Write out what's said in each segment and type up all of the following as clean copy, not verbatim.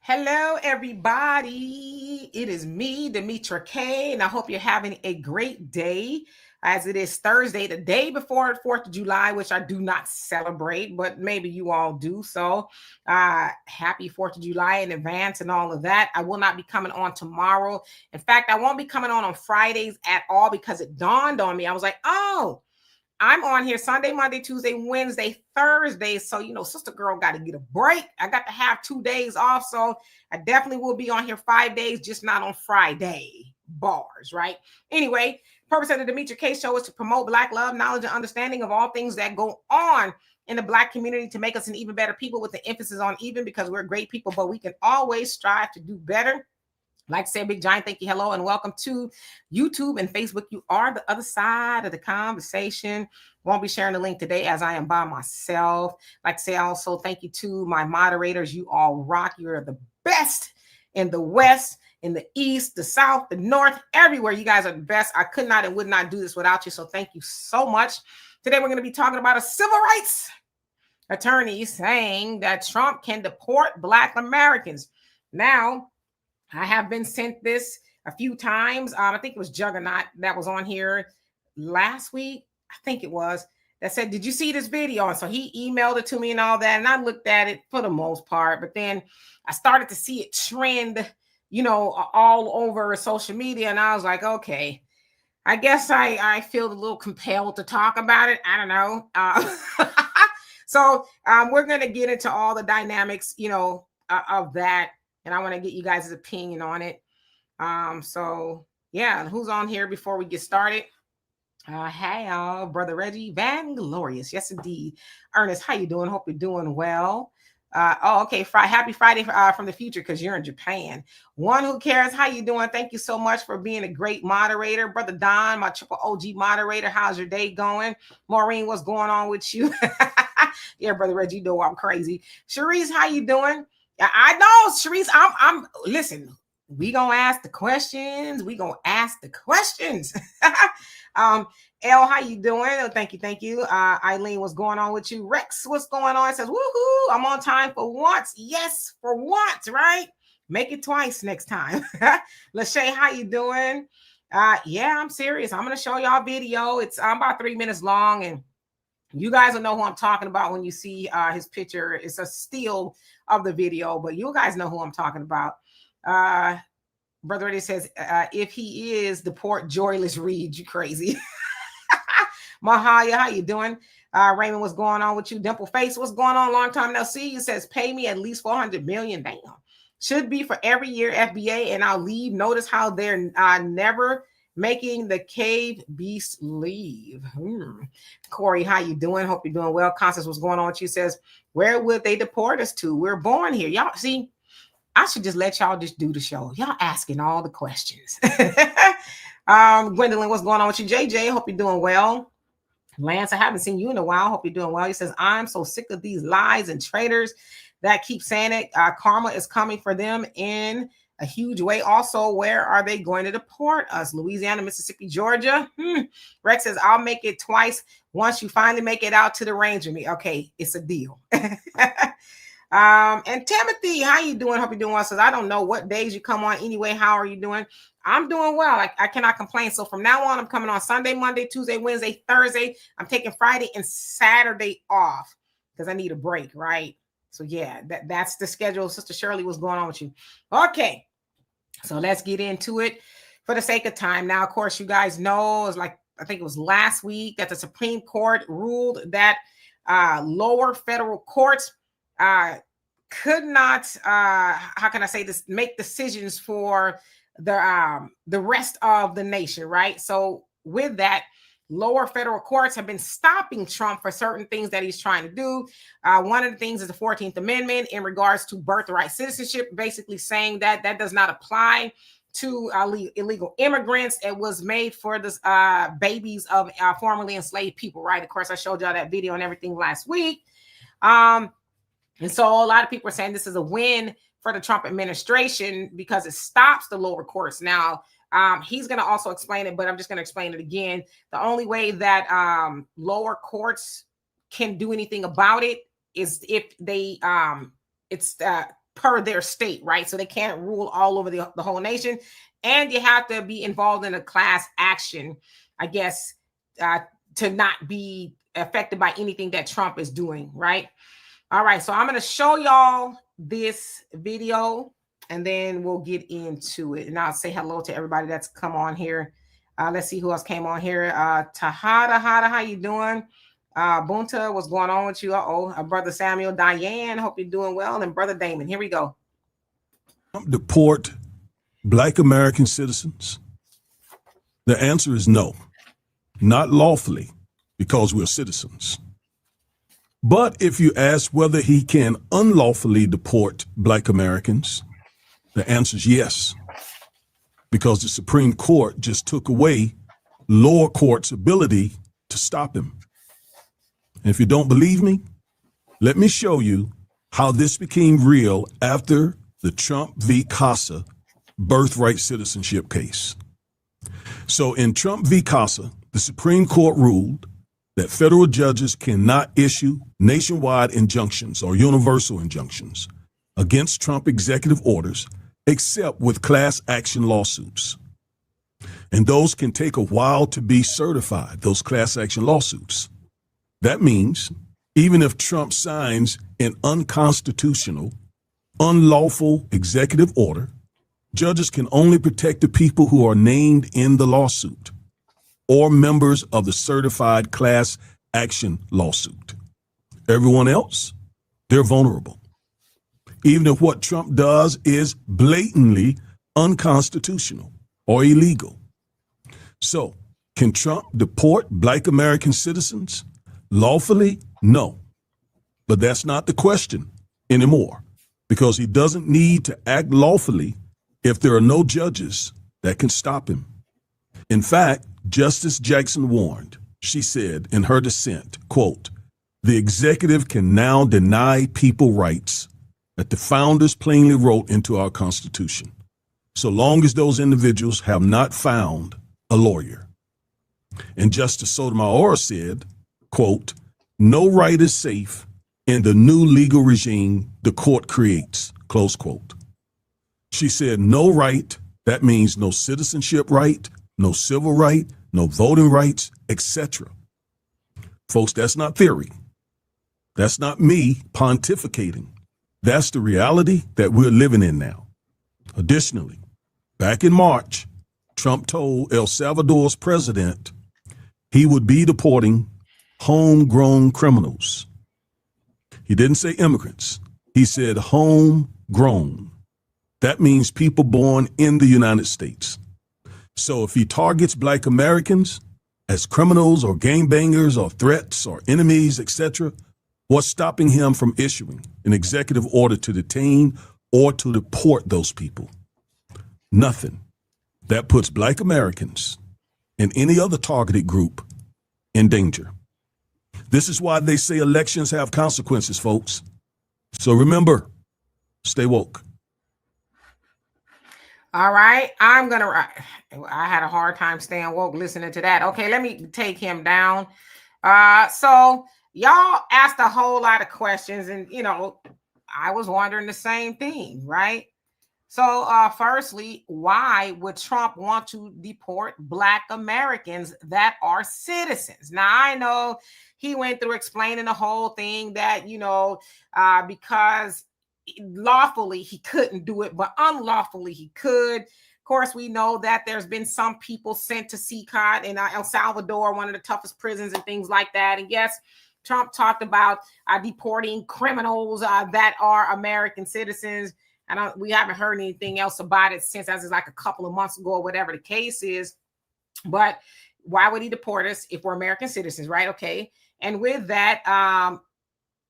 Hello, everybody. It is me, Demetra K, and I hope you're having a great day as it is Thursday, the day before 4th of July, which I do not celebrate, but maybe you all do. So, happy 4th of July in advance and all of that. I will not be coming on tomorrow. In fact, I won't be coming on Fridays at all because it dawned on me. I was like, oh, I'm on here Sunday, Monday, Tuesday, Wednesday, Thursday. So, sister girl got to get a break. I got to have 2 days off. So I definitely will be on here 5 days, just not on Friday. Bars, right? Anyway, purpose of the Demetra K show is to promote Black love, knowledge, and understanding of all things that go on in the Black community to make us an even better people, with the emphasis on even, because we're great people, but we can always strive to do better. Like I said, big giant thank you, hello, and welcome to YouTube and Facebook. You are the other side of the conversation. Won't be sharing the link today as I am by myself. Like I say, also thank you to my moderators. You all rock. You're the best in the West, in the East, the South, the North, everywhere. You guys are the best. I could not and would not do this without you. So thank you so much. Today, we're going to be talking about a civil rights attorney saying that Trump can deport Black Americans. Now, I have been sent this a few times. I think it was Juggernaut that was on here last week. I think it was, that said, did you see this video? And so he emailed it to me and all that. And I looked at it for the most part. But then I started to see it trend, all over social media. And I was like, okay, I guess I feel a little compelled to talk about it. I don't know. So we're going to get into all the dynamics, of that. And I want to get you guys' opinion on it. So yeah, who's on here before we get started? Hey, Brother Reggie, Van Glorious. Yes, indeed. Ernest, how you doing? Hope you're doing well. Okay. Happy Friday from the future, because you're in Japan. One Who Cares, how you doing? Thank you so much for being a great moderator. Brother Don, my triple OG moderator, how's your day going? Maureen, what's going on with you? Yeah, Brother Reggie, you know I'm crazy. Cherise, how you doing? I know, Sharice. I'm listen, we gonna ask the questions. L, how you doing? Oh, thank you. Eileen, what's going on with you? Rex, what's going on? It says, woohoo, I'm on time for once. Yes, for once, right? Make it twice next time. Lachey, how you doing? Yeah, I'm serious. I'm gonna show y'all a video. It's about 3 minutes long, and you guys will know who I'm talking about when you see his picture. It's a still of the video, but you guys know who I'm talking about. Brother Eddie says, if he is Deport, Joyless Reed, you crazy. Mahaya, how you doing? Raymond, what's going on with you? Dimple Face, what's going on? Long time no see. He says, pay me at least $400 million. Damn. Should be for every year, FBA, and I'll leave. Notice how they're never making the cave beast leave. Corey, how you doing? Hope you're doing well. Constance, what's going on with you? Says, where would they deport us to? We're born here. Y'all see, I should just let y'all just do the show. Y'all asking all the questions. Gwendolyn, what's going on with you? JJ, hope you're doing well. Lance, I haven't seen you in a while. Hope you're doing well. He says, I'm so sick of these lies and traitors that keep saying it. Karma is coming for them in a huge way. Also, where are they going to deport us? Louisiana, Mississippi, Georgia. Rex says, I'll make it twice once you finally make it out to the range with me. Okay, it's a deal. And Timothy, how you doing? Hope you're doing well. Says, I don't know what days you come on anyway. How are you doing? I'm doing well. I cannot complain. So from now on, I'm coming on Sunday, Monday, Tuesday, Wednesday, Thursday. I'm taking Friday and Saturday off because I need a break, right? So yeah, that's the schedule. Sister Shirley, what's going on with you? Okay, so let's get into it for the sake of time. Now, of course, you guys know, it's like, I think it was last week that the Supreme Court ruled that lower federal courts could not, how can I say this, make decisions for the rest of the nation, right? So with that, lower federal courts have been stopping Trump for certain things that he's trying to do. One of the things is the 14th Amendment in regards to birthright citizenship, basically saying that that does not apply to illegal immigrants. It was made for the babies of formerly enslaved people, right? Of course, I showed y'all that video and everything last week. And so a lot of people are saying this is a win for the Trump administration because it stops the lower courts. Now, he's going to also explain it, but I'm just going to explain it again. The only way that lower courts can do anything about it is if they per their state, right? So they can't rule all over the whole nation. And you have to be involved in a class action, I guess, to not be affected by anything that Trump is doing, right? All right, so I'm going to show y'all this video and then we'll get into it. And I'll say hello to everybody that's come on here. Let's see who else came on here. Tahada, how you doing? Bunta, what's going on with you? Brother Samuel, Diane, hope you're doing well. And Brother Damon, here we go. Deport Black American citizens? The answer is no, not lawfully, because we're citizens. But if you ask whether he can unlawfully deport Black Americans, the answer is yes, because the Supreme Court just took away lower courts' ability to stop him. And if you don't believe me, let me show you how this became real after the Trump v. Casa birthright citizenship case. So in Trump v. Casa, the Supreme Court ruled that federal judges cannot issue nationwide injunctions or universal injunctions against Trump executive orders except with class action lawsuits. And those can take a while to be certified, those class action lawsuits. That means even if Trump signs an unconstitutional, unlawful executive order, judges can only protect the people who are named in the lawsuit or members of the certified class action lawsuit. Everyone else, they're vulnerable. Even if what Trump does is blatantly unconstitutional or illegal. So, can Trump deport Black American citizens lawfully? No. But that's not the question anymore, because he doesn't need to act lawfully if there are no judges that can stop him. In fact, Justice Jackson warned, she said in her dissent, quote, "The executive can now deny people rights that the founders plainly wrote into our Constitution, so long as those individuals have not found a lawyer." And Justice Sotomayor said, quote, "No right is safe in the new legal regime the court creates," close quote. She said no right, that means no citizenship right, no civil right, no voting rights, etc. Folks, that's not theory. That's not me pontificating. That's the reality that we're living in now. Additionally, back in March, Trump told El Salvador's president he would be deporting homegrown criminals. He didn't say immigrants. He said homegrown. That means people born in the United States. So if he targets Black Americans as criminals or gangbangers or threats or enemies, etc., what's stopping him from issuing an executive order to detain or to deport those people? Nothing. That puts Black Americans and any other targeted group in danger. This is why they say elections have consequences, folks. So remember, stay woke. All right, I had a hard time staying woke listening to that. Okay, let me take him down. So y'all asked a whole lot of questions, and I was wondering the same thing, right? So firstly, why would Trump want to deport Black Americans that are citizens? Now, I know he went through explaining the whole thing that, because lawfully he couldn't do it, but unlawfully he could. Of course, we know that there's been some people sent to CCOT in El Salvador, one of the toughest prisons and things like that. And yes, Trump talked about deporting criminals that are American citizens. We haven't heard anything else about it since, as is like a couple of months ago or whatever the case is. But why would he deport us if we're American citizens, right? Okay. And with that,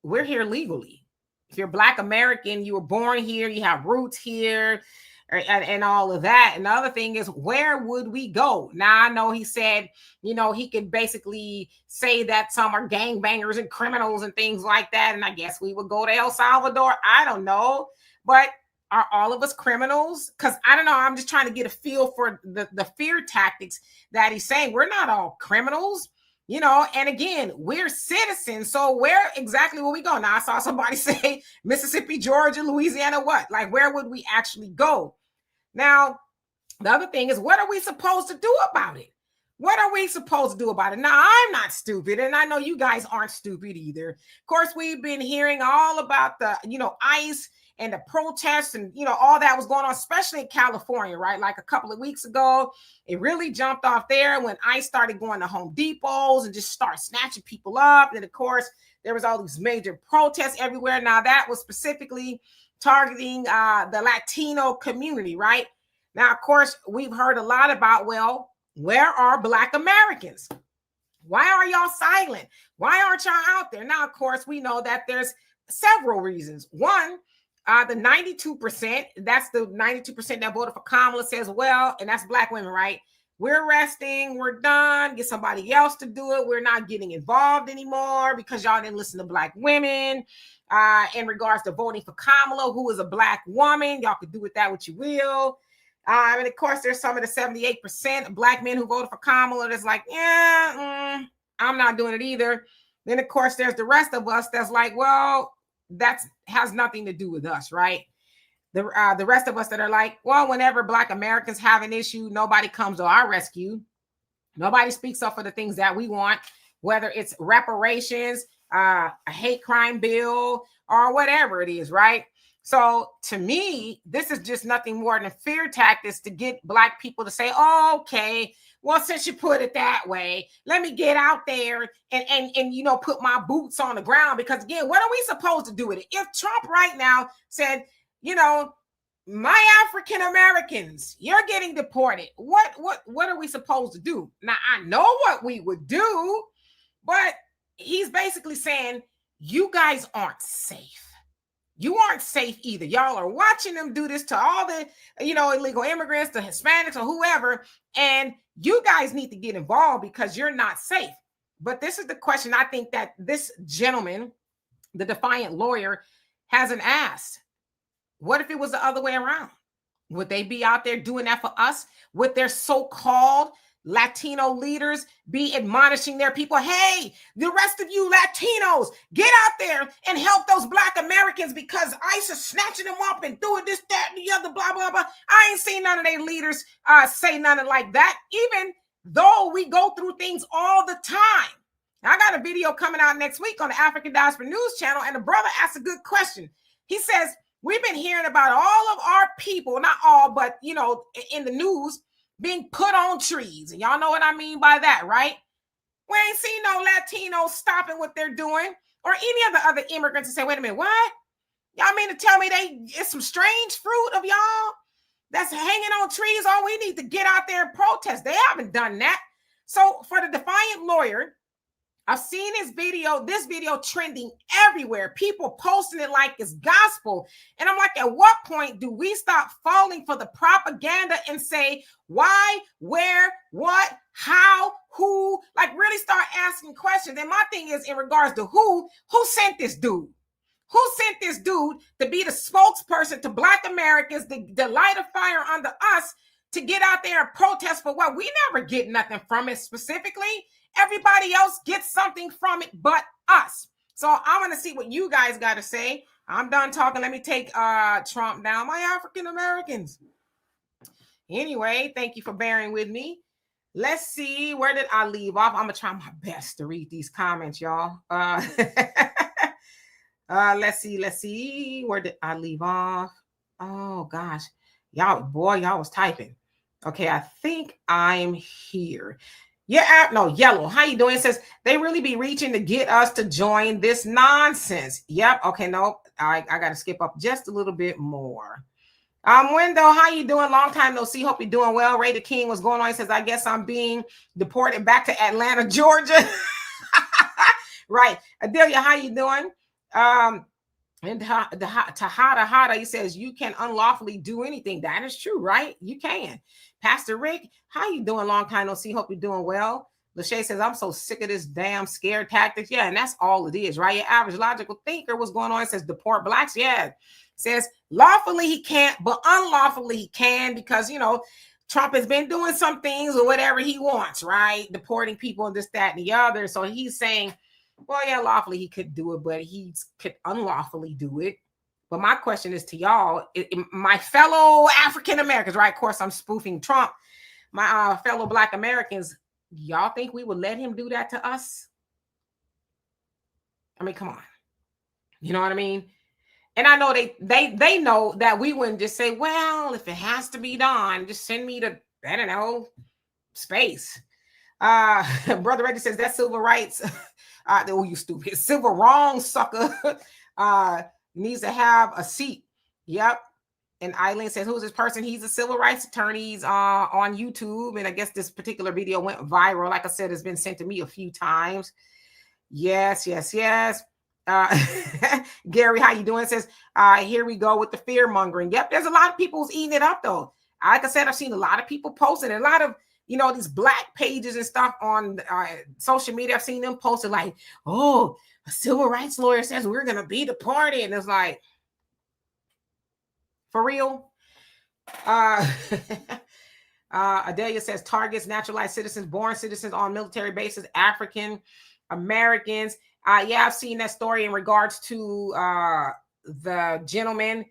we're here legally. If you're Black American, you were born here, you have roots here, and all of that. And the other thing is, where would we go? Now, I know he said, he could basically say that some are gangbangers and criminals and things like that. And I guess we would go to El Salvador. I don't know. But are all of us criminals? Because I don't know. I'm just trying to get a feel for the fear tactics that he's saying. We're not all criminals. You know, and again, we're citizens. So where exactly will we go? Now, I saw somebody say Mississippi, Georgia, Louisiana, what? Like, where would we actually go? Now, the other thing is, what are we supposed to do about it? What are we supposed to do about it? Now, I'm not stupid, and I know you guys aren't stupid either. Of course, we've been hearing all about the, ICE and the protests and, all that was going on, especially in California, right? Like a couple of weeks ago, it really jumped off there when ICE started going to Home Depots and just start snatching people up. And of course, there was all these major protests everywhere. Now, that was specifically targeting the Latino community, right? Now, of course, we've heard a lot about, well, where are Black Americans? Why are y'all silent? Why aren't y'all out there? Now, of course, we know that there's several reasons. One, the 92%, that's the 92% that voted for Kamala says, well, and that's Black women, right? We're resting, we're done, get somebody else to do it. We're not getting involved anymore because y'all didn't listen to Black women. In regards to voting for Kamala, who is a Black woman, y'all could do with that what you will. And of course, there's some of the 78% of Black men who voted for Kamala that's like, I'm not doing it either. Then, of course, there's the rest of us that's like, well, that has nothing to do with us, right? The rest of us that are like, well, whenever Black Americans have an issue, nobody comes to our rescue. Nobody speaks up for the things that we want, whether it's reparations, a hate crime bill, or whatever it is, right? So to me, this is just nothing more than fear tactics to get Black people to say, oh, okay, well, since you put it that way, let me get out there and put my boots on the ground. Because again, what are we supposed to do with it? If Trump right now said, my African Americans, you're getting deported, what are we supposed to do? Now, I know what we would do, but he's basically saying, you guys aren't safe. You aren't safe either. Y'all are watching them do this to all the, illegal immigrants, the Hispanics or whoever, and you guys need to get involved because you're not safe. But this is the question I think that this gentleman, the defiant lawyer, hasn't asked. What if it was the other way around? Would they be out there doing that for us? Would their so-called Latino leaders be admonishing their people? Hey, the rest of you Latinos, get out there and help those Black Americans because ICE is snatching them up and doing this, that, and the other, blah, blah, blah. I ain't seen none of their leaders say nothing like that, even though we go through things all the time. I got a video coming out next week on the African Diaspora News channel, and the brother asked a good question. He says, we've been hearing about all of our people, not all, but, in the news, being put on trees. And y'all know what I mean by that, right? We ain't seen no Latinos stopping what they're doing or any of the other immigrants and say, wait a minute, what? Y'all mean to tell me it's some strange fruit of y'all that's hanging on trees? Oh, we need to get out there and protest. They haven't done that. So for the defiant lawyer, I've seen this video trending everywhere. People posting it like it's gospel. And I'm like, at what point do we stop falling for the propaganda and say why, where, what, how, who, like really start asking questions? And my thing is in regards to who sent this dude? Who sent this dude to be the spokesperson to Black Americans, to light a fire under us, to get out there and protest for what? We never get nothing from it specifically. Everybody else gets something from it but us. So I want to see what you guys got to say. I'm done talking. Let me take Trump down. My African Americans. Anyway, thank you for bearing with me. Let's see. Where did I leave off? I'm going to try my best to read these comments, y'all. Let's see. Where did I leave off? Oh, gosh. Y'all was typing. Okay, I think I'm here. Yeah, no, Yellow. How you doing? It says they really be reaching to get us to join this nonsense. Yep. Okay, no, I got to skip up just a little bit more. Wendell, how you doing? Long time no see. Hope you're doing well. Ray the King, what's going on? He says, I guess I'm being deported back to Atlanta, Georgia. Right. Adelia, how you doing? And Tahada, he says, you can unlawfully do anything. That is true, right? You can. Pastor Rick, how you doing? Long time no see. Hope you're doing well. Lachey says, I'm so sick of this damn scare tactics. Yeah, and that's all it is, right? Your average logical thinker, what's going on? It says, deport Blacks. Yeah. It says, lawfully he can't, but unlawfully he can because, Trump has been doing some things or whatever he wants, right? Deporting people and this, that, and the other. So he's saying, well, yeah, lawfully he could do it, but he could unlawfully do it. But my question is to y'all, my fellow African Americans, right? Of course, I'm spoofing Trump. My fellow Black Americans, y'all think we would let him do that to us? I mean, come on. You know what I mean? And I know they know that we wouldn't just say, well, if it has to be done, just send me to, I don't know, space. Brother Reggie says that's civil rights. Oh, you stupid. Civil wrong, sucker. Needs to have a seat. Yep. And Eileen says, who's this person? He's a civil rights attorney. He's on YouTube. And I guess this particular video went viral. Like I said, it's been sent to me a few times. Yes. Gary, how you doing? It says, here we go with the fear mongering. Yep, there's a lot of people who's eating it up though. Like I said, I've seen a lot of people posting, a lot of, you know, these Black pages and stuff on social media. I've seen them posted like, oh, a civil rights lawyer says we're going to be deported. And it's like, for real? Adelia says targets naturalized citizens, born citizens on military bases, African Americans. Yeah, I've seen that story in regards to the gentleman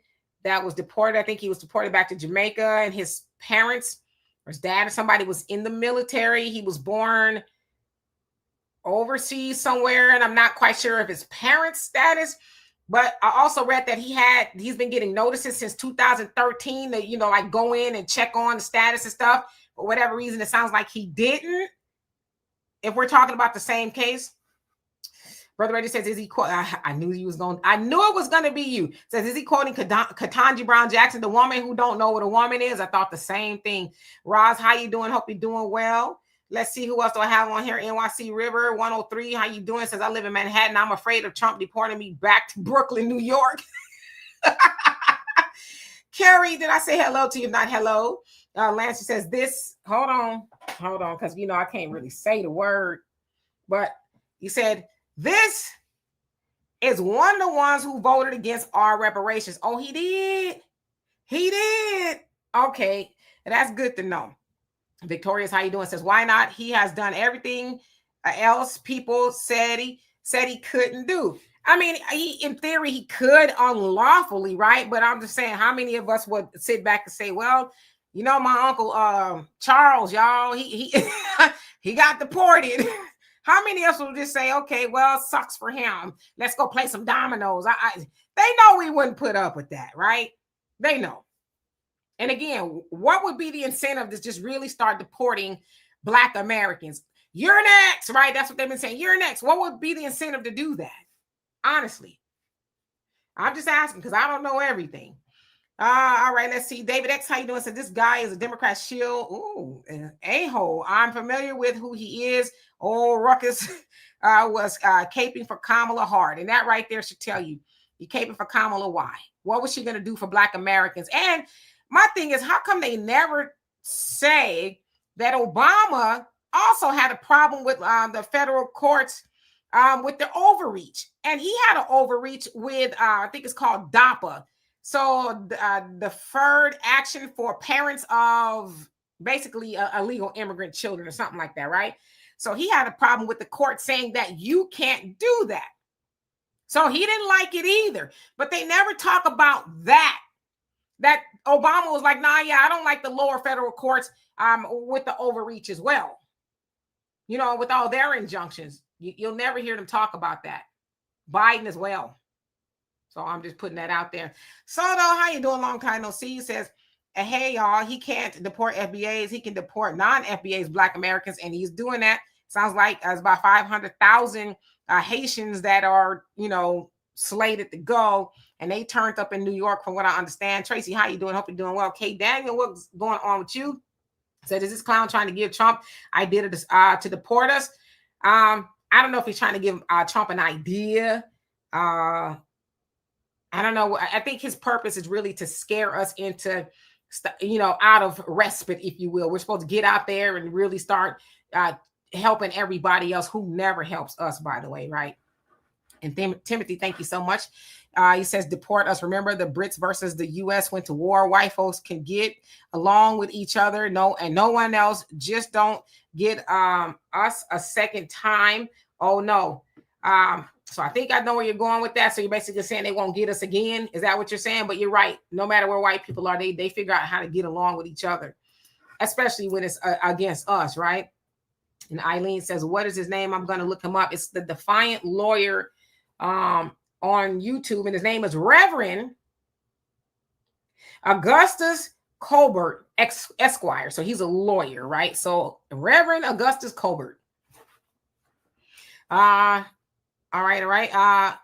that was deported. I think he was deported back to Jamaica, and his parents, or his dad or somebody, was in the military. He was born overseas somewhere, and I'm not quite sure of his parents' status. But I also read that he's been getting notices since 2013 that, you know, like go in and check on the status and stuff. For whatever reason, it sounds like he didn't. If we're talking about the same case. Brother Reggie says, is he quote? I knew he was going. I knew it was going to be you. Says, is he quoting Ketanji Brown Jackson, the woman who don't know what a woman is? I thought the same thing. Roz, how you doing? Hope you're doing well. Let's see who else do I have on here. NYC River 103. How you doing? Says, I live in Manhattan. I'm afraid of Trump deporting me back to Brooklyn, New York. Carrie, did I say hello to you? Not hello. Lance says this. Hold on, because you know I can't really say the word, but you said. This is one of the ones who voted against our reparations. Oh, he did. He did. Okay. That's good to know. Victorious, how you doing? Says, why not? He has done everything else people said he couldn't do. I mean, in theory, he could unlawfully, right? But I'm just saying, how many of us would sit back and say, well, you know, my uncle Charles, y'all, he he got deported. How many of us will just say, okay, well, it sucks for him. Let's go play some dominoes. They know we wouldn't put up with that, right? They know. And again, what would be the incentive to just really start deporting Black Americans? You're next, right? That's what they've been saying. You're next. What would be the incentive to do that? Honestly. I'm just asking because I don't know everything. All right, let's see. David X, how you doing? So this guy is a Democrat shield. Ooh, an a-hole. I'm familiar with who he is. Oh, Ruckus was caping for Kamala Hart. And that right there should tell you, you're caping for Kamala. Why? What was she going to do for Black Americans? And my thing is, how come they never say that Obama also had a problem with the federal courts with the overreach? And he had an overreach with, I think it's called DAPA. So deferred action for parents of basically illegal immigrant children or something like that, right? So he had a problem with the court saying that you can't do that. So he didn't like it either. But they never talk about that. That Obama was like, nah, yeah, I don't like the lower federal courts with the overreach as well. You know, with all their injunctions. You'll never hear them talk about that. Biden as well. So I'm just putting that out there. So though, how you doing? Long time no see. He says, hey, y'all, he can't deport FBAs. He can deport non-FBAs, Black Americans, and he's doing that. Sounds like it's about 500,000 Haitians that are, you know, slated to go, and they turned up in New York from what I understand. Tracy, how you doing? Hope you're doing well. Kate Daniel, what's going on with you? Said, is this clown trying to give Trump idea to deport us? I don't know if he's trying to give Trump an idea. I don't know. I think his purpose is really to scare us into, you know, out of respite, if you will. We're supposed to get out there and really start helping everybody else who never helps us, by the way, right? And Timothy, thank you so much. He says, deport us. Remember, the Brits versus the U.S. went to war. White folks can get along with each other. No, and no one else. Just don't get us a second time. Oh, no. So I think I know where you're going with that. So you're basically saying they won't get us again. Is that what you're saying? But you're right. No matter where white people are, they figure out how to get along with each other, especially when it's against us, right? And Eileen says, what is his name? I'm going to look him up. It's the Defiant Lawyer on YouTube, and his name is Reverend Augustus Colbert, Esquire. So he's a lawyer, right? So Reverend Augustus Colbert. All right.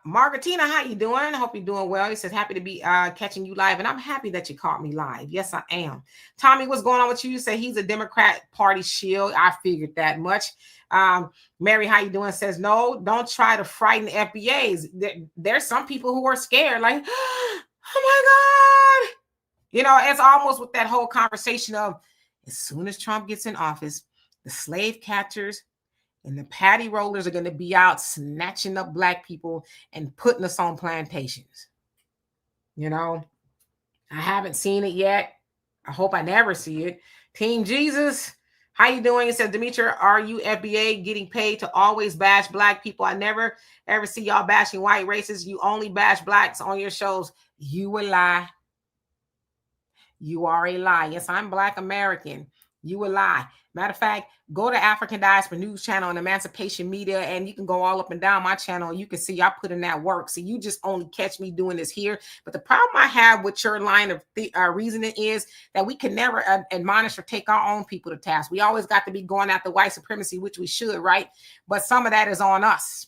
Margaretina, how you doing? I hope you're doing well. He says, happy to be catching you live. And I'm happy that you caught me live. Yes, I am. Tommy, what's going on with you? You say he's a Democrat Party shield. I figured that much. Mary, how you doing? Says, no, don't try to frighten FBAs. There's some people who are scared, like, oh my God. You know, it's almost with that whole conversation of, as soon as Trump gets in office, the slave catchers and the patty rollers are going to be out snatching up Black people and putting us on plantations. You know, I haven't seen it yet. I hope I never see it. Team Jesus, how you doing? It says, Demetra, are you FBA getting paid to always bash Black people? I never ever see y'all bashing white races. You only bash Blacks on your shows. You a lie. You are a lie. Yes, I'm Black American. You a lie. Matter of fact, go to African Diaspora News Channel and Emancipation Media, and you can go all up and down my channel. You can see I put in that work. So you just only catch me doing this here. But the problem I have with your line of reasoning is that we can never admonish or take our own people to task. We always got to be going after white supremacy, which we should, right? But some of that is on us.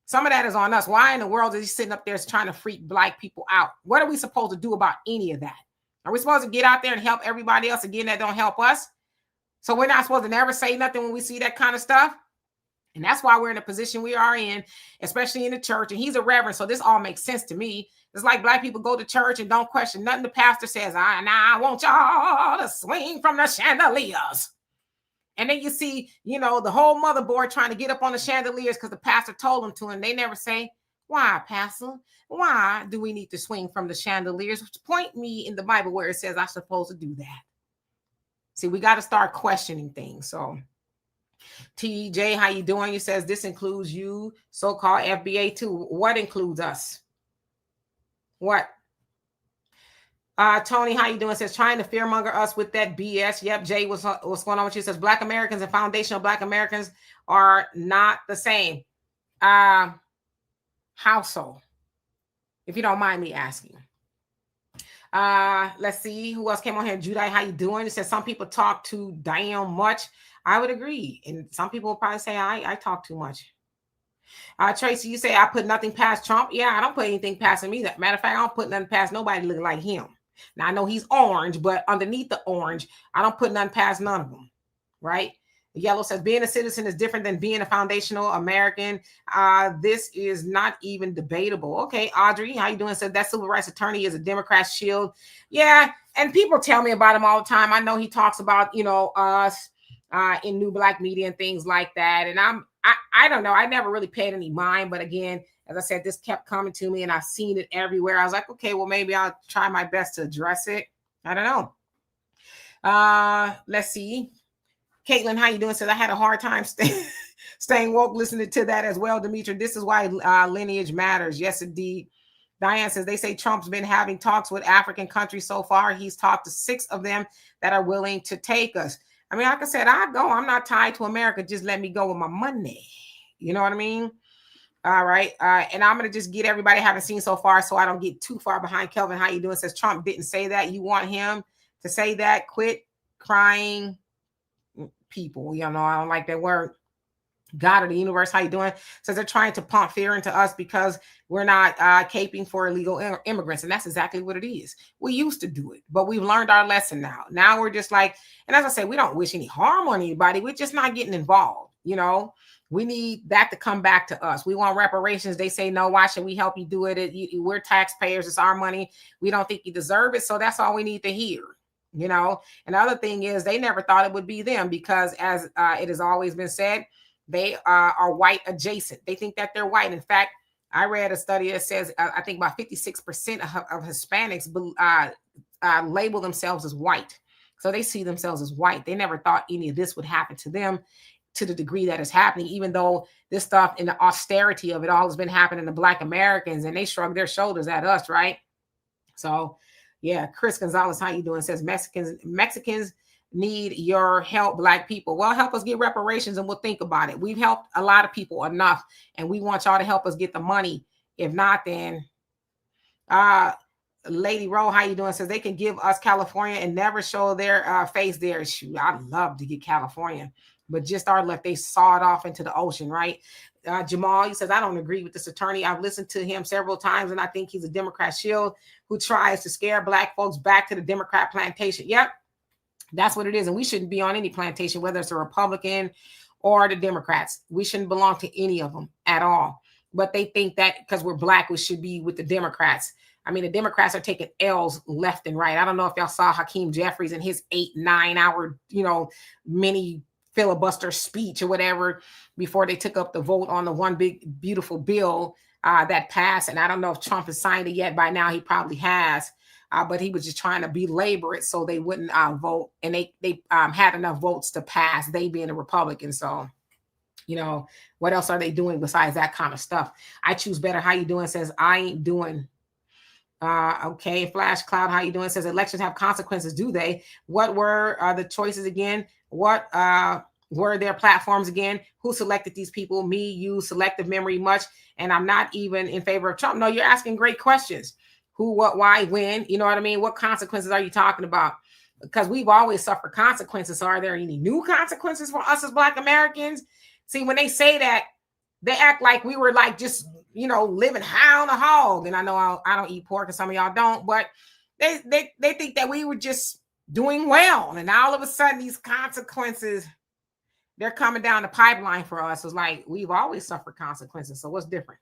Some of that is on us. Why in the world is he sitting up there trying to freak Black people out? What are we supposed to do about any of that? Are we supposed to get out there and help everybody else again that don't help us? So we're not supposed to never say nothing when we see that kind of stuff. And that's why we're in the position we are in, especially in the church. And he's a reverend, so this all makes sense to me. It's like Black people go to church and don't question nothing the pastor says. I want y'all to swing from the chandeliers. And then you see, you know, the whole motherboard trying to get up on the chandeliers because the pastor told them to, and they never say, why, Pastor? Why do we need to swing from the chandeliers? Point me in the Bible where it says I'm supposed to do that. See, we got to start questioning things. So, TJ, how you doing? He says this includes you, so-called FBA too. What includes us? What? Tony, how you doing? Says trying to fearmonger us with that BS. Yep, Jay, what's going on with you? Says Black Americans and foundational Black Americans are not the same. How so? If you don't mind me asking. Let's see who else came on here. Judai, how you doing? It says some people talk too damn much. I would agree. And some people will probably say I talk too much. Tracy, you say I put nothing past Trump. Yeah, I don't put anything past him either. Matter of fact, I don't put nothing past nobody looking like him. Now I know he's orange, but underneath the orange, I don't put nothing past none of them. Right? Yellow says being a citizen is different than being a foundational American. This is not even debatable. Okay, Audrey, how you doing? Said that civil rights attorney is a Democrat shield. Yeah, and people tell me about him all the time. I know he talks about, you know, us in New Black Media and things like that. And I don't know. I never really paid any mind. But again, as I said, this kept coming to me and I've seen it everywhere. I was like, okay, well, maybe I'll try my best to address it. I don't know. Let's see. Caitlin, how you doing? Says I had a hard time staying woke listening to that as well, Demetra. This is why lineage matters. Yes, indeed. Diane says they say Trump's been having talks with African countries so far. He's talked to 6 of them that are willing to take us. I mean, like I said, I go. I'm not tied to America. Just let me go with my money. You know what I mean? All right. And I'm going to just get everybody I haven't seen so far so I don't get too far behind. Kelvin, how you doing? Says Trump didn't say that. You want him to say that? Quit crying. People, you know, I don't like that word. God of the universe, how you doing? Says they're trying to pump fear into us because we're not caping for illegal immigrants. And that's exactly what it is. We used to do it, but we've learned our lesson now. Now we're just like, and as I say, we don't wish any harm on anybody. We're just not getting involved. You know, we need that to come back to us. We want reparations. They say, no, why should we help you do it? We're taxpayers. It's our money. We don't think you deserve it. So that's all we need to hear. You know, and the other thing is they never thought it would be them because as it has always been said, they are white adjacent. They think that they're white. In fact, I read a study that says I think about 56% of Hispanics label themselves as white. So they see themselves as white. They never thought any of this would happen to them to the degree that it's happening, even though this stuff and the austerity of it all has been happening to Black Americans, and they shrug their shoulders at us, right? So, yeah, Chris Gonzalez, how you doing? Says Mexicans need your help, Black people. Well, help us get reparations and we'll think about it. We've helped a lot of people enough, and we want y'all to help us get the money. If not, then Lady Rowe, how you doing? Says they can give us California and never show their face there. Shoot, I'd love to get California, but just our luck, they saw it off into the ocean, right? Jamal, he says, I don't agree with this attorney. I've listened to him several times, and I think he's a Democrat shield who tries to scare Black folks back to the Democrat plantation. Yep, that's what it is. And we shouldn't be on any plantation, whether it's a Republican or the Democrats. We shouldn't belong to any of them at all. But they think that because we're Black, we should be with the Democrats. I mean, the Democrats are taking L's left and right. I don't know if y'all saw Hakeem Jeffries and his 8-9 hour, mini filibuster speech or whatever before they took up the vote on the one big beautiful bill that passed. And I don't know if Trump has signed it yet. By now he probably has, but he was just trying to belabor it so they wouldn't vote, and they had enough votes to pass, they being a Republican. So what else are they doing besides that kind of stuff? I choose better. How you doing? Says I ain't doing okay. Flash Cloud, how you doing? Says elections have consequences, do they? What were the choices again? What were their platforms again? Who selected these people? Me, you, selective memory much. And I'm not even in favor of Trump. No, you're asking great questions. Who, what, why, when? You know what I mean? What consequences are you talking about? Because we've always suffered consequences. So are there any new consequences for us as Black Americans? See, when they say that, they act like we were like just, living high on the hog. And I know I don't eat pork and some of y'all don't, but they think that we were just doing well. And all of a sudden, these consequences, they're coming down the pipeline for us. It's like we've always suffered consequences. So what's different?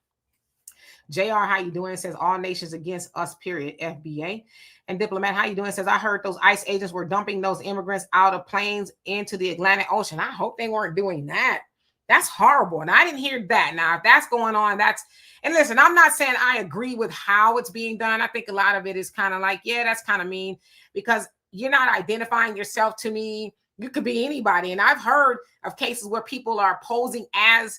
JR, how you doing? Says all nations against us, period. FBA. And Diplomat, how you doing? Says I heard those ICE agents were dumping those immigrants out of planes into the Atlantic Ocean. I hope they weren't doing that. That's horrible. And I didn't hear that. Now, if that's going on, and listen, I'm not saying I agree with how it's being done. I think a lot of it is kind of like, yeah, that's kind of mean, because you're not identifying yourself to me. You could be anybody. And I've heard of cases where people are posing as,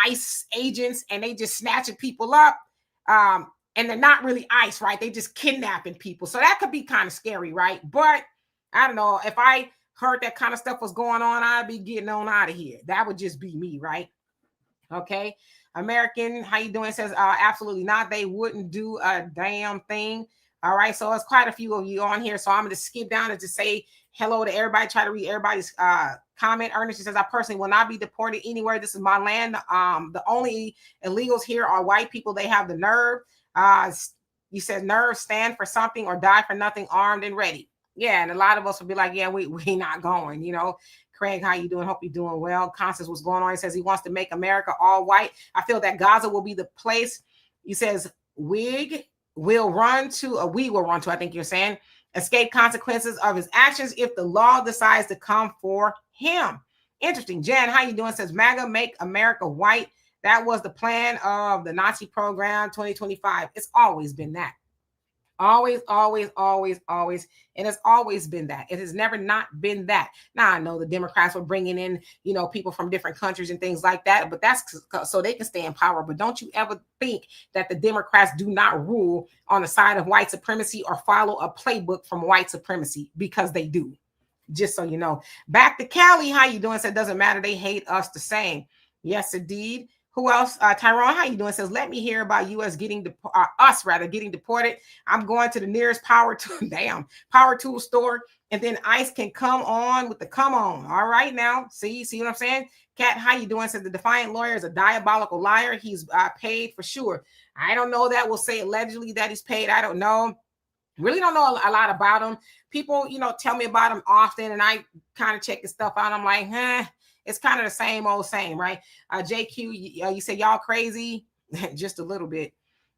ICE agents, and they just snatching people up. And they're not really ICE, right? They just kidnapping people. So that could be kind of scary, right? But I don't know, if I heard that kind of stuff was going on, I'd be getting on out of here. That would just be me, right? Okay. American, how you doing? Says absolutely not. They wouldn't do a damn thing. All right. So it's quite a few of you on here. So I'm going to skip down and just say hello to everybody. Try to read everybody's comment. Ernest says, I personally will not be deported anywhere. This is my land. The only illegals here are white people. They have the nerve. You said nerve, stand for something or die for nothing, armed and ready. Yeah, and a lot of us will be like, yeah, we not going, Craig, how you doing? Hope you're doing well. Constance, what's going on? He says he wants to make America all white. I feel that Gaza will be the place. He says we will run to, I think you're saying, escape consequences of his actions if the law decides to come for him. Interesting. Jen, how you doing? Says MAGA, make America white. That was the plan of the Nazi program 2025. It's always been that. Always, always, always, always. And it's always been that. It has never not been that. Now, I know the Democrats were bringing in, people from different countries and things like that, but that's so they can stay in power. But don't you ever think that the Democrats do not rule on the side of white supremacy or follow a playbook from white supremacy, because they do. Just so you know. Back to Cali, how you doing? Said it doesn't matter. They hate us the same. Yes, indeed. Who else? Tyrone, how you doing? Says, let me hear about us getting deported. I'm going to the nearest power tool store, and then ICE can come on with the come on. All right, now, see what I'm saying? Kat, how you doing? Says the defiant lawyer is a diabolical liar. He's paid for sure. I don't know that. We'll say allegedly that he's paid. I don't know. Really don't know a lot about him. People, tell me about him often, and I kind of check his stuff out. I'm like, it's kind of the same old same, right? JQ, you say y'all crazy? Just a little bit.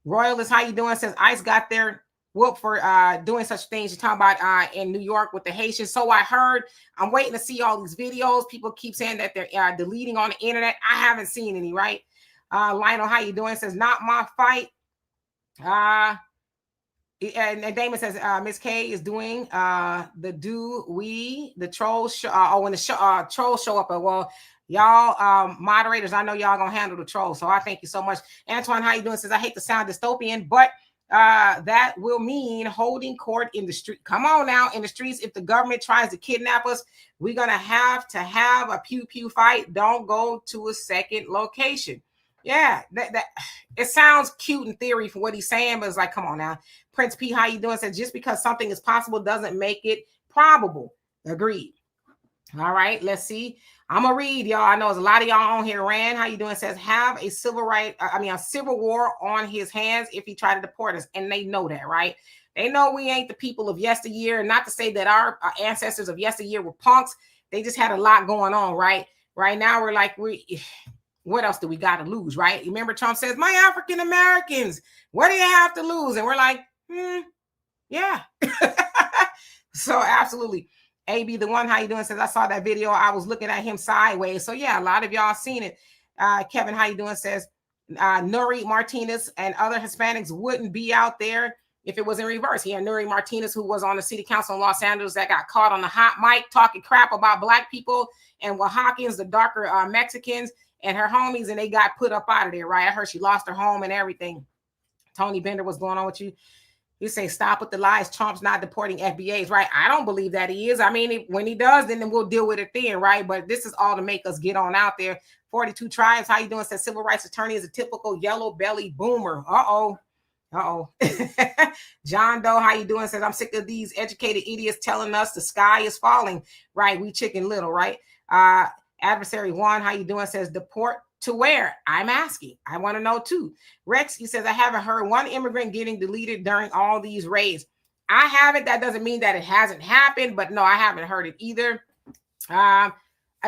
Royalist, how you doing? Says ICE got their whoop for doing such things. You're talking about in New York with the Haitians. So I heard. I'm waiting to see all these videos. People keep saying that they're deleting on the internet. I haven't seen any, right? Lionel, how you doing? Says, not my fight. And Damon says, Miss K is doing the trolls show. When the trolls show up. Well, y'all moderators, I know y'all gonna handle the trolls, so I thank you so much. Antoine, how you doing? Says, I hate to sound dystopian, but that will mean holding court in the street. Come on now, in the streets. If the government tries to kidnap us, we're gonna have a pew pew fight. Don't go to a second location. Yeah, that it sounds cute in theory for what he's saying, but it's like, come on now. Prince P, how you doing? Said, just because something is possible doesn't make it probable. Agreed. All right, let's see. I'm gonna read, y'all. I know there's a lot of y'all on here. Rand, how you doing? Says, have a civil war on his hands if he tried to deport us, and they know that, right? They know we ain't the people of yesteryear. Not to say that our ancestors of yesteryear were punks. They just had a lot going on, right? Right now, we're like, what else do we got to lose, right? Remember, Trump says, my African Americans, what do you have to lose? And we're like, yeah. So absolutely. AB, the one, how you doing? Says, I saw that video. I was looking at him sideways. So yeah, a lot of y'all seen it. Kevin, how you doing? Says, Nuri Martinez and other Hispanics wouldn't be out there if it was in reverse. Yeah, Nuri Martinez, who was on the city council in Los Angeles, that got caught on the hot mic talking crap about black people and Oaxacans, the darker Mexicans, and her homies, and they got put up out of there, right? I heard she lost her home and everything. Tony Bender, what's going on with you? You say, stop with the lies. Trump's not deporting FBAs, right? I don't believe that he is. I mean, when he does, then we'll deal with it then, right? But this is all to make us get on out there. 42 Tribes, how you doing? Says, civil rights attorney is a typical yellow belly boomer. Uh-oh. John Doe, how you doing? Says, I'm sick of these educated idiots telling us the sky is falling, right? We chicken little, right? Adversary one, how you doing? Says, deport to where? I'm asking. I want to know too. Rex, he says, I haven't heard one immigrant getting deleted during all these raids. I haven't. That doesn't mean that it hasn't happened, but no, I haven't heard it either. I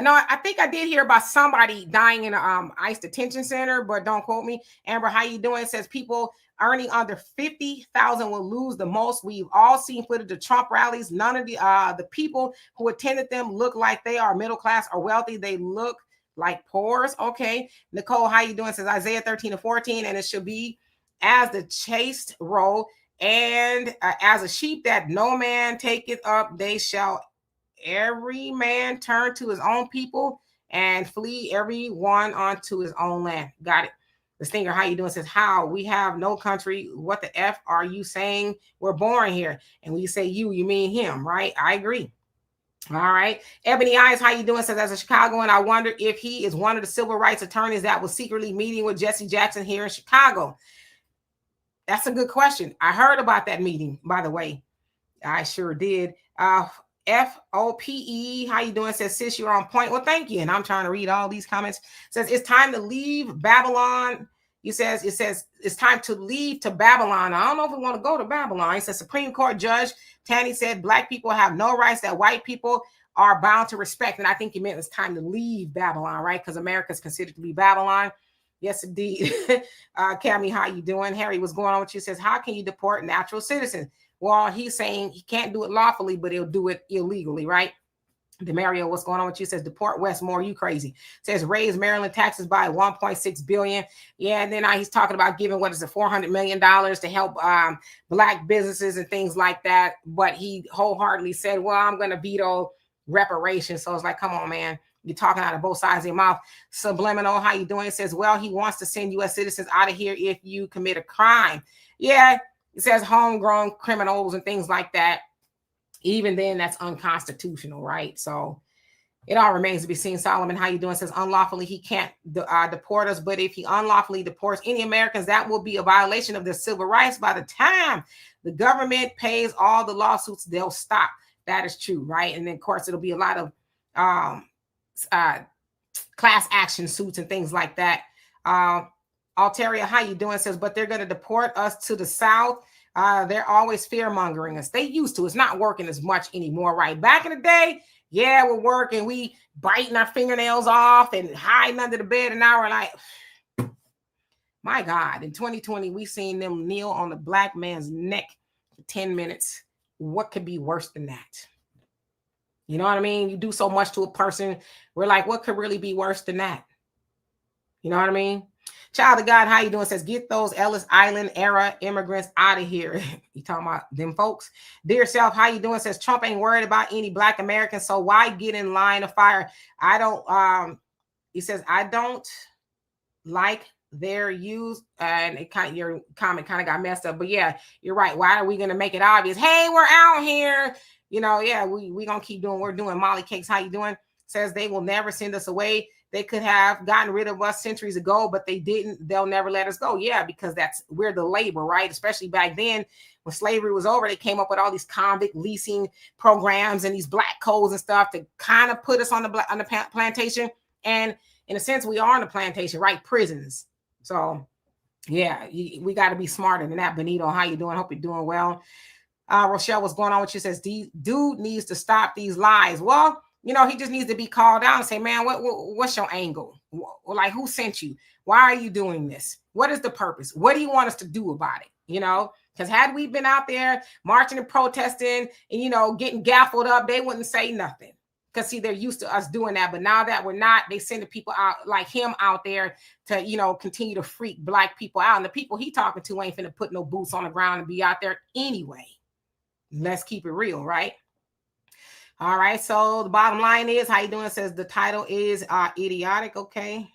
know. I think I did hear about somebody dying in an ICE detention center, but don't quote me. Amber, how you doing? Says, people earning under 50,000 will lose the most. We've all seen footage of Trump rallies. None of the people who attended them look like they are middle class or wealthy. They look like pores. Okay. Nicole, how you doing? Says, Isaiah 13:14, and it should be as the chaste roe and as a sheep that no man taketh up, they shall every man turn to his own people and flee every one onto his own land. Got it. The Stinger, how you doing? Says, how? We have no country. What the F are you saying? We're born here. And when you say you mean him, right? I agree. All right. Ebony Eyes, how you doing? Says, as a Chicagoan, I wonder if he is one of the civil rights attorneys that was secretly meeting with Jesse Jackson here in Chicago. That's a good question. I heard about that meeting, by the way. I sure did. FOPE, how you doing? Says, sis, you're on point. Well, thank you. And I'm trying to read all these comments. Says, it's time to leave Babylon. It says it's time to leave to Babylon. I don't know if we want to go to Babylon. It says, Supreme Court Judge Tanny said black people have no rights that white people are bound to respect. And I think he meant it's time to leave Babylon, right? Because America is considered to be Babylon. Yes, indeed. Cammy, how you doing? Harry, what's going on with you? Says, how can you deport natural citizens? Well, he's saying he can't do it lawfully, but he'll do it illegally, right? Demario, what's going on with you? Says, deport Westmore, you crazy. Says, raise Maryland taxes by $1.6 billion. Yeah, and then he's talking about giving, what is it, $400 million to help black businesses and things like that. But he wholeheartedly said, well, I'm going to veto reparations. So it's like, come on, man. You're talking out of both sides of your mouth. Subliminal, how you doing? It says, well, he wants to send U.S. citizens out of here if you commit a crime. Yeah, it says homegrown criminals and things like that. Even then, that's unconstitutional, right? So it all remains to be seen. Solomon, how you doing? Says, unlawfully, he can't deport us. But if he unlawfully deports any Americans, that will be a violation of their civil rights. By the time the government pays all the lawsuits, they'll stop. That is true, right? And then, of course, it'll be a lot of class action suits and things like that. Alteria, how you doing? Says, but they're going to deport us to the South. They're always fear mongering us. They used to. It's not working as much anymore, right? Back in the day, yeah, we're working. We biting our fingernails off and hiding under the bed. And now we're like, my God, in 2020, we seen them kneel on the black man's neck for 10 minutes. What could be worse than that? You know what I mean? You do so much to a person. We're like, what could really be worse than that? You know what I mean? Child of God, how you doing? Says, get those Ellis Island era immigrants out of here. You talking about them folks? Dear self, how you doing? Says, Trump ain't worried about any Black Americans, so why get in line of fire? I don't, he says, I don't like their use, and it kind of, your comment kind of got messed up, but yeah, you're right. Why are we going to make it obvious? Hey, we're out here. You know, yeah, we going to keep doing, we're doing. Molly Cakes, how you doing? Says they will never send us away. They could have gotten rid of us centuries ago, but they didn't. They'll never let us go. Yeah, because we're the labor, right? Especially back then when slavery was over, they came up with all these convict leasing programs and these black codes and stuff to kind of put us on the plantation. And in a sense, we are on the plantation, right? Prisons. So yeah, we got to be smarter than that. Benito, how you doing? Hope you're doing well. Rochelle, what's going on with you? Says, dude needs to stop these lies. Well, you know, he just needs to be called out and say, man, what's your angle? Like, who sent you? Why are you doing this? What is the purpose? What do you want us to do about it? You know, because had we been out there marching and protesting and, you know, getting gaffled up, they wouldn't say nothing. Because, see, they're used to us doing that. But now that we're not, they send the people out like him out there to, you know, continue to freak Black people out. And the people he talking to ain't finna put no boots on the ground and be out there anyway. Let's keep it real, right? All right, so the bottom line is, how you doing? It says the title is idiotic. Okay,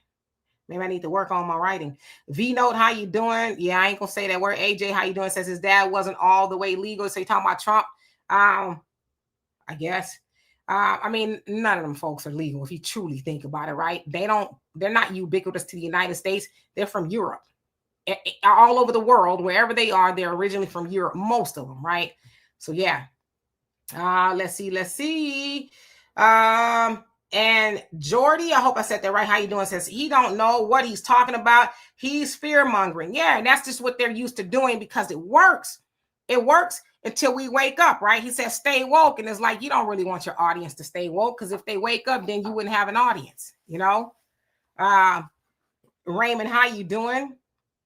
maybe I need to work on my writing. V-Note, how you doing? Yeah, I ain't gonna say that word. AJ, how you doing? It says his dad wasn't all the way legal. So you talking about Trump? I guess. I mean, none of them folks are legal if you truly think about it, right? They're not ubiquitous to the United States. They're from Europe. All over the world, wherever they are, they're originally from Europe, most of them, right? So yeah. Let's see. And Jordy, I hope I said that right. How you doing? Says he don't know what he's talking about. He's fear mongering. Yeah, and that's just what they're used to doing because it works. It works until we wake up, right? He says stay woke, and it's like you don't really want your audience to stay woke because if they wake up, then you wouldn't have an audience, you know. Raymond, how you doing?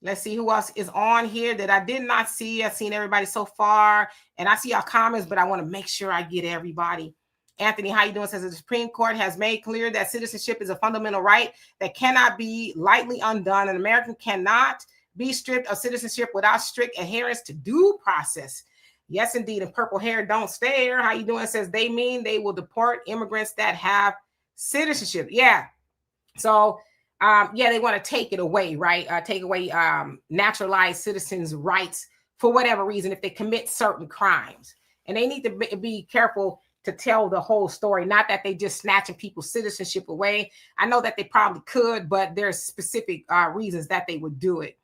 Let's see who else is on here that I did not see. I've seen everybody so far, and I see our comments, but I want to make sure I get everybody. Anthony, how you doing? Says the Supreme Court has made clear that citizenship is a fundamental right that cannot be lightly undone. An American cannot be stripped of citizenship without strict adherence to due process. Yes, indeed. And purple hair don't stare. How you doing? Says they mean they will deport immigrants that have citizenship. Yeah. So yeah, they want to take it away, right? Take away naturalized citizens' rights for whatever reason if they commit certain crimes. And they need to be careful to tell the whole story, not that they just snatching people's citizenship away. I know that they probably could, but there's specific reasons that they would do it.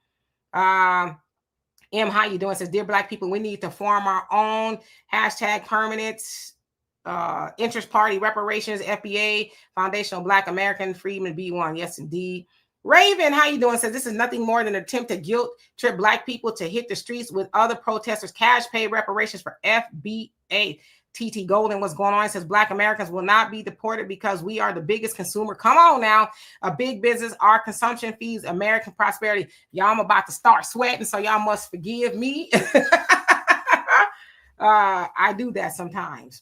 M, how you doing? Says, dear Black people, we need to form our own #permanent interest party, reparations, FBA, Foundational Black American Freedom B1. Yes, indeed. Raven, how you doing? Says this is nothing more than an attempt to guilt trip Black people to hit the streets with other protesters. Cash pay reparations for FBA. TT Golden, what's going on? It says Black Americans will not be deported because we are the biggest consumer. Come on now. A big business. Our consumption feeds American prosperity. Y'all, I'm about to start sweating, so y'all must forgive me. I do that sometimes.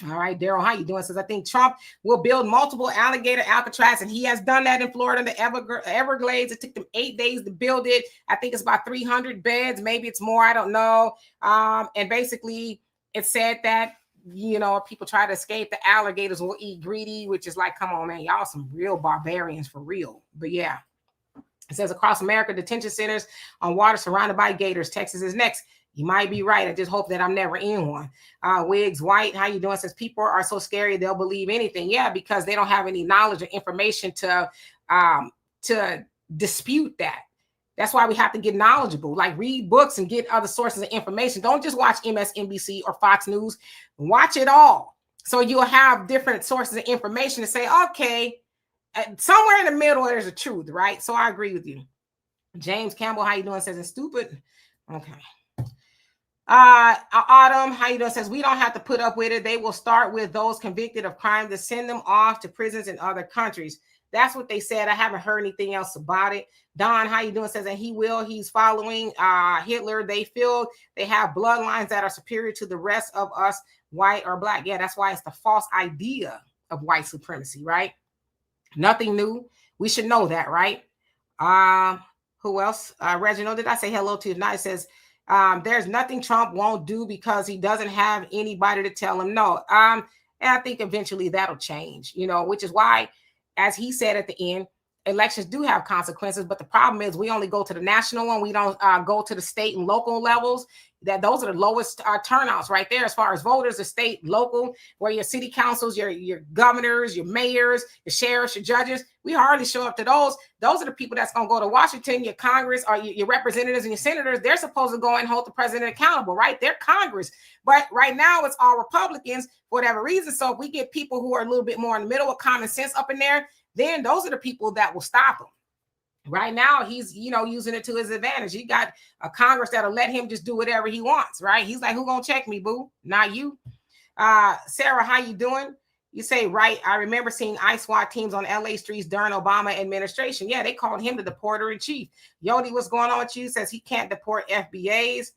All right, Daryl, how you doing? Says, I think Trump will build multiple alligator Alcatraz, and he has done that in Florida, the Everglades. It took them 8 days to build it. I think it's about 300 beds. Maybe it's more. I don't know. And basically, it said that, you know, people try to escape, the alligators will eat greedy, which is like, come on, man, y'all some real barbarians for real. But yeah, it says across America, detention centers on water surrounded by gators. Texas is next. You might be right. I just hope that I'm never in one. Wiggs White, how you doing? Says people are so scary they'll believe anything. Yeah, because they don't have any knowledge or information to dispute that. That's why we have to get knowledgeable, like read books and get other sources of information. Don't just watch MSNBC or Fox News. Watch it all. So you'll have different sources of information to say, okay, somewhere in the middle, there's a truth, right? So I agree with you. James Campbell, how you doing? Says it's stupid. Okay. Autumn, how you doing? Says we don't have to put up with it. They will start with those convicted of crime to send them off to prisons in other countries. That's what they said. I haven't heard anything else about it. Don, how you doing? Says that he's following Hitler. They feel they have bloodlines that are superior to the rest of us, white or Black. Yeah, that's why it's the false idea of white supremacy, right? Nothing new. We should know that, right? Who else? Reginald, did I say hello to you tonight? It says, there's nothing Trump won't do because he doesn't have anybody to tell him no. And I think eventually that'll change, which is why, as he said at the end, elections do have consequences. But the problem is we only go to the national one. We don't go to the state and local levels. Those are the lowest turnouts right there as far as voters, the state, local, where your city councils, your governors, your mayors, your sheriffs, your judges, we hardly show up to those. Those are the people that's going to go to Washington, your Congress, or your representatives and your senators. They're supposed to go and hold the president accountable, right? They're Congress. But right now it's all Republicans for whatever reason. So if we get people who are a little bit more in the middle with common sense up in there, then those are the people that will stop him. Right now, he's, using it to his advantage. He got a Congress that'll let him just do whatever he wants, right? He's like, who gonna check me, boo? Not you. Sarah, how you doing? You say, right, I remember seeing ICE SWAT teams on LA streets during Obama administration. Yeah, they called him the deporter in chief. Yodi, what's going on with you? Says he can't deport FBAs.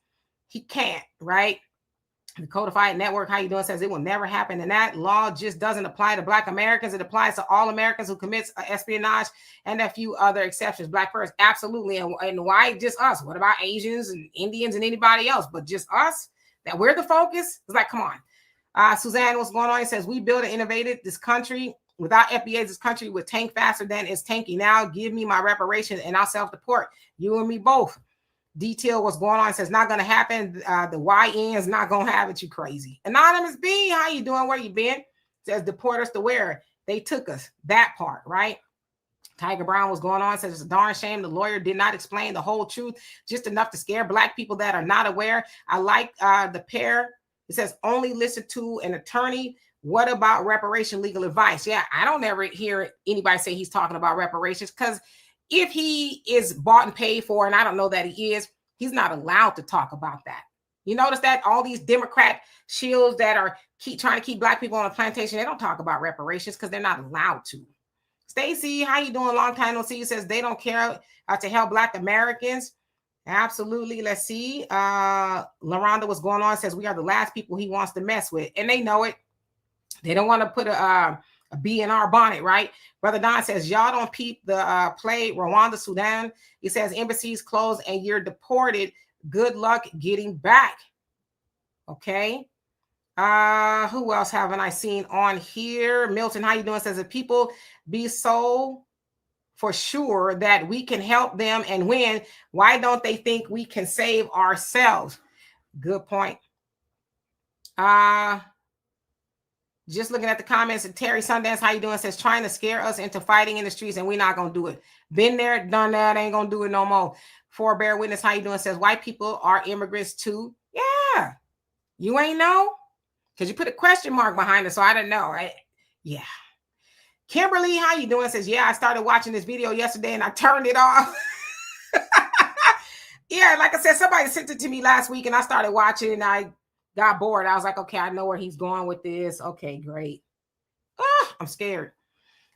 He can't, right? The Codified Network, how you doing, says it will never happen. And that law just doesn't apply to Black Americans. It applies to all Americans who commits espionage and a few other exceptions. Black first, absolutely. And why just us? What about Asians and Indians and anybody else? But just us? That we're the focus? It's like, come on. Suzanne, what's going on? It says, we built and innovated this country. Without FBAs, this country would tank faster than it's tanking now. Give me my reparations and I'll self-deport. You and me both. Detail what's going on. It says not going to happen. The YN is not going to have it. You crazy. Anonymous B, how you doing? Where you been? It says deport us to where? They took us. That part, right? Tiger Brown was going on. It says it's a darn shame the lawyer did not explain the whole truth, just enough to scare Black people that are not aware. I like the pair. It says only listen to an attorney. What about reparation legal advice? Yeah, I don't ever hear anybody say he's talking about reparations, because if he is bought and paid for, and I don't know that he is, he's not allowed to talk about that. You notice that all these Democrat shields that are trying to keep Black people on a plantation, they don't talk about reparations because they're not allowed to. Stacy, how you doing? Long time no see. Says they don't care to help Black Americans. Absolutely. Let's see. LaRonda, what's going on? Says we are the last people he wants to mess with, and they know it. They don't want to put a bee in our bonnet, right? Brother Don says, y'all don't peep the play Rwanda, Sudan. He says embassies closed and you're deported. Good luck getting back. Okay. Who else haven't I seen on here? Milton, how you doing? Says if people be so for sure that we can help them and win, why don't they think we can save ourselves? Good point. Just looking at the comments, and Terry Sundance, how you doing? Says trying to scare us into fighting in the streets, and we're not gonna do it. Been there, done that, ain't gonna do it no more. For Bear Witness, how you doing? Says white people are immigrants too. Yeah, you ain't know because you put a question mark behind it, so I didn't know. Right? Yeah. Kimberly, how you doing? Says yeah, I started watching this video yesterday and I turned it off. Yeah, like I said, somebody sent it to me last week and I started watching and I got bored. I was like, okay, I know where he's going with this. Okay, great. I'm scared.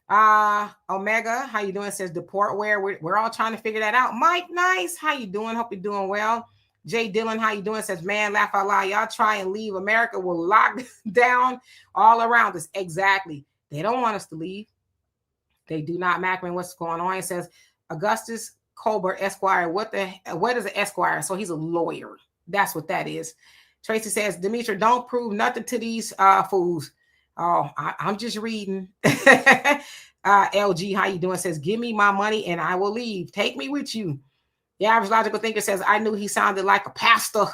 Omega, how you doing? Says deport where? We're all trying to figure that out. Mike, nice. How you doing? Hope you're doing well. Jay Dillon, how you doing? Says, man, laugh out loud. Y'all try and leave. America will lock down all around us. Exactly. They don't want us to leave. They do not. Macman, what's going on? It says Augustus Colbert, Esquire. What is an Esquire? So he's a lawyer. That's what that is. Tracy says, Demetra, don't prove nothing to these fools. Oh, I'm just reading. LG, how you doing? Says, give me my money and I will leave. Take me with you. The average logical thinker says, I knew he sounded like a pastor.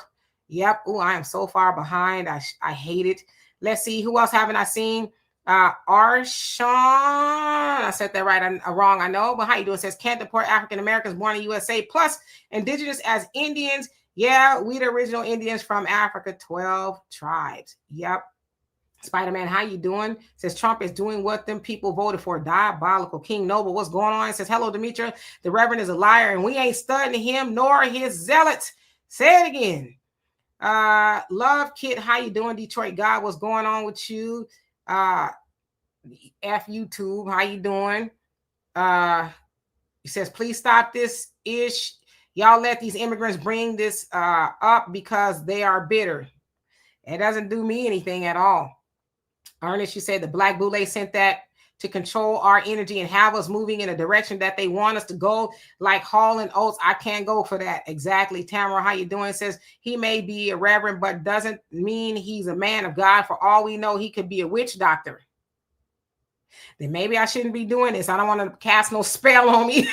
Yep. Oh, I am so far behind. I hate it. Let's see. Who else haven't I seen? Arshawn. I said that right. I'm wrong. I know. But how you doing? Says, can't deport African Americans born in USA plus indigenous as Indians. Yeah, we the original Indians from Africa, 12 tribes. Yep. Spider-Man, how you doing? Says Trump is doing what them people voted for. Diabolical. King Noble, what's going on? Says, hello, Demetra. The Reverend is a liar, and we ain't studying him nor his zealots. Say it again. Love Kid, how you doing? Detroit God, what's going on with you? F YouTube, how you doing? He says, please stop this ish. Y'all let these immigrants bring this up because they are bitter. It doesn't do me anything at all. Ernest, you said the Black Boule sent that to control our energy and have us moving in a direction that they want us to go, like hauling oats. I can't go for that. Exactly. Tamara, how you doing? Says he may be a reverend, but doesn't mean he's a man of God. For all we know, he could be a witch doctor. Then maybe I shouldn't be doing this. I don't want to cast no spell on me.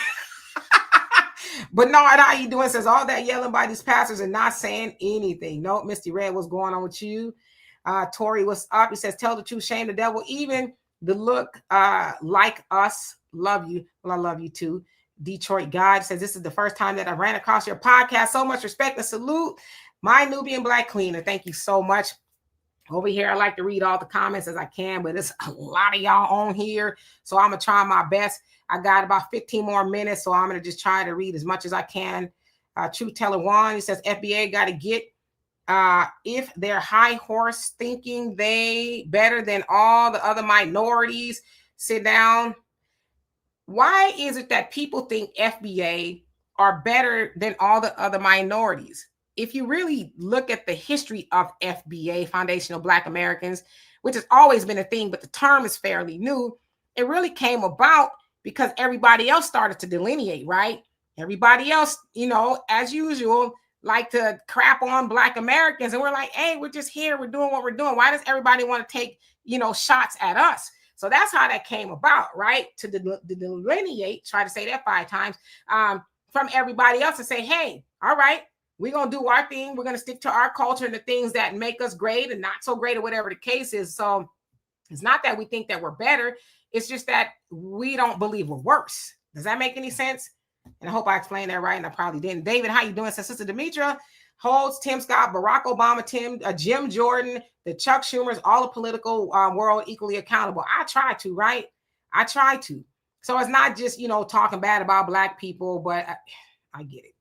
But no, how you doing? Says all that yelling by these pastors and not saying anything. No, Misty Red, what's going on with you? Tori, what's up? He says, tell the truth, shame the devil. Even the look like us. Love you. Well, I love you too. Detroit God says, this is the first time that I ran across your podcast. So much respect and salute. My Nubian Black Queen. And thank you so much. Over here, I like to read all the comments as I can, but it's a lot of y'all on here. So I'm going to try my best. I got about 15 more minutes, so I'm going to just try to read as much as I can. Truth Teller Juan, he says, FBA got to get, if they're high horse thinking they better than all the other minorities, sit down. Why is it that people think FBA are better than all the other minorities? If you really look at the history of FBA, Foundational Black Americans, which has always been a thing, but the term is fairly new, it really came about because everybody else started to delineate, right? Everybody else, as usual, like to crap on Black Americans. And we're like, hey, we're just here. We're doing what we're doing. Why does everybody want to take, shots at us? So that's how that came about, right? To delineate, try to say that 5 times, from everybody else and say, hey, all right, we're going to do our thing. We're going to stick to our culture and the things that make us great and not so great or whatever the case is. So it's not that we think that we're better. It's just that we don't believe we're worse. Does that make any sense? And I hope I explained that right. And I probably didn't. David, how you doing? Says Sister Demetra holds Tim Scott, Barack Obama, Jim Jordan, the Chuck Schumers, all the political world equally accountable. I try to, right? I try to. So it's not just, talking bad about Black people, but I get it.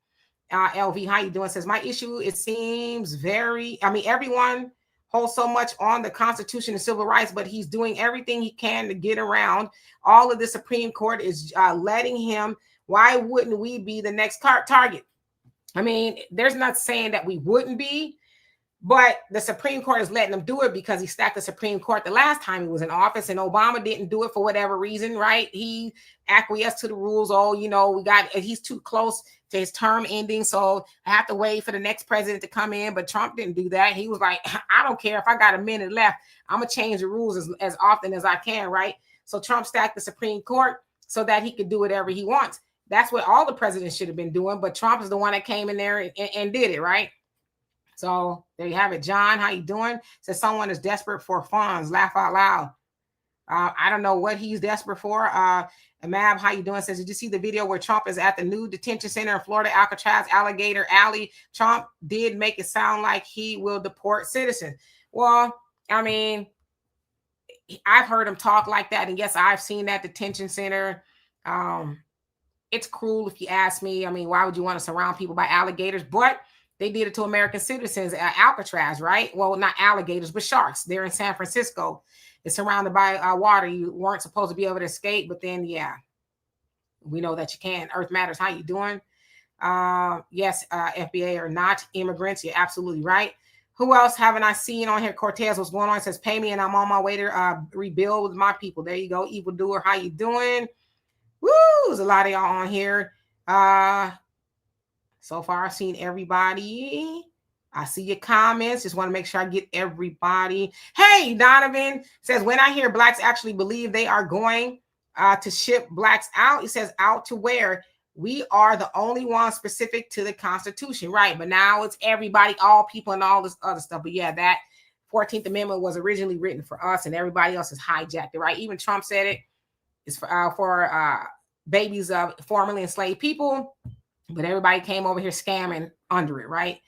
LV, how you doing? Says, my issue, it seems everyone holds so much on the Constitution and civil rights, but he's doing everything he can to get around. All of the Supreme Court is letting him. Why wouldn't we be the next target? There's not saying that we wouldn't be, but the Supreme Court is letting him do it because he stacked the Supreme Court the last time he was in office, and Obama didn't do it for whatever reason, right? He acquiesced to the rules. Oh, he's too close to his term ending, so I have to wait for the next president to come in. But Trump didn't do that. He was like, I don't care if I got a minute left. I'm going to change the rules as often as I can, right? So Trump stacked the Supreme Court so that he could do whatever he wants. That's what all the presidents should have been doing, but Trump is the one that came in there and did it, right? So there you have it. John, how you doing? Says someone is desperate for funds. Laugh out loud. I don't know what he's desperate for. Mab, how you doing? Says, did you see the video where Trump is at the new detention center in Florida, Alcatraz, Alligator Alley? Trump did make it sound like he will deport citizens. Well, I've heard him talk like that. And yes, I've seen that detention center. It's cruel if you ask me. Why would you want to surround people by alligators? But they did it to American citizens at Alcatraz, right? Well, not alligators, but sharks. They're in San Francisco. It's surrounded by water. You weren't supposed to be able to escape, but then, yeah, we know that you can. Earth Matters, how you doing? Yes, FBA are not immigrants. You're absolutely right. Who else haven't I seen on here? Cortez, what's going on? It says, pay me and I'm on my way to rebuild with my people. There you go. Evildoer, how you doing? Woo! There's a lot of y'all on here. So far, I've seen everybody. I see your comments. Just want to make sure I get everybody. Hey, Donovan says, when I hear Blacks actually believe they are going to ship Blacks out, he says, out to where? We are the only ones specific to the Constitution, right? But now it's everybody, all people, and all this other stuff. But yeah, that 14th Amendment was originally written for us, and everybody else has hijacked it, right? Even Trump said it. It's for babies of formerly enslaved people. But everybody came over here scamming under it, right?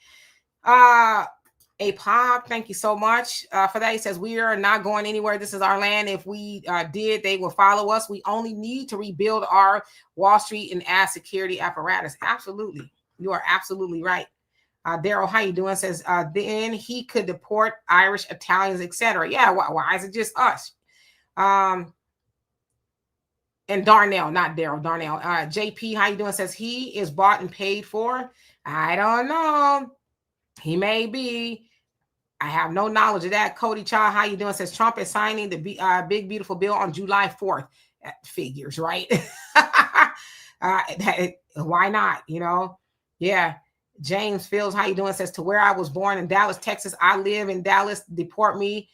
APOP, thank you so much for that. He says, we are not going anywhere. This is our land. If we did, they will follow us. We only need to rebuild our Wall Street and add security apparatus. Absolutely. You are absolutely right. Daryl, how you doing? Says, then he could deport Irish, Italians, etc. Yeah, why is it just us? And Darnell, not Daryl, Darnell. JP, how you doing? Says he is bought and paid for. I don't know. He may be. I have no knowledge of that. Cody Child, how you doing? Says Trump is signing the big beautiful bill on July 4th. Figures, right? Why not? Yeah. James Fields, how you doing? Says to where I was born in Dallas, Texas. I live in Dallas. Deport me.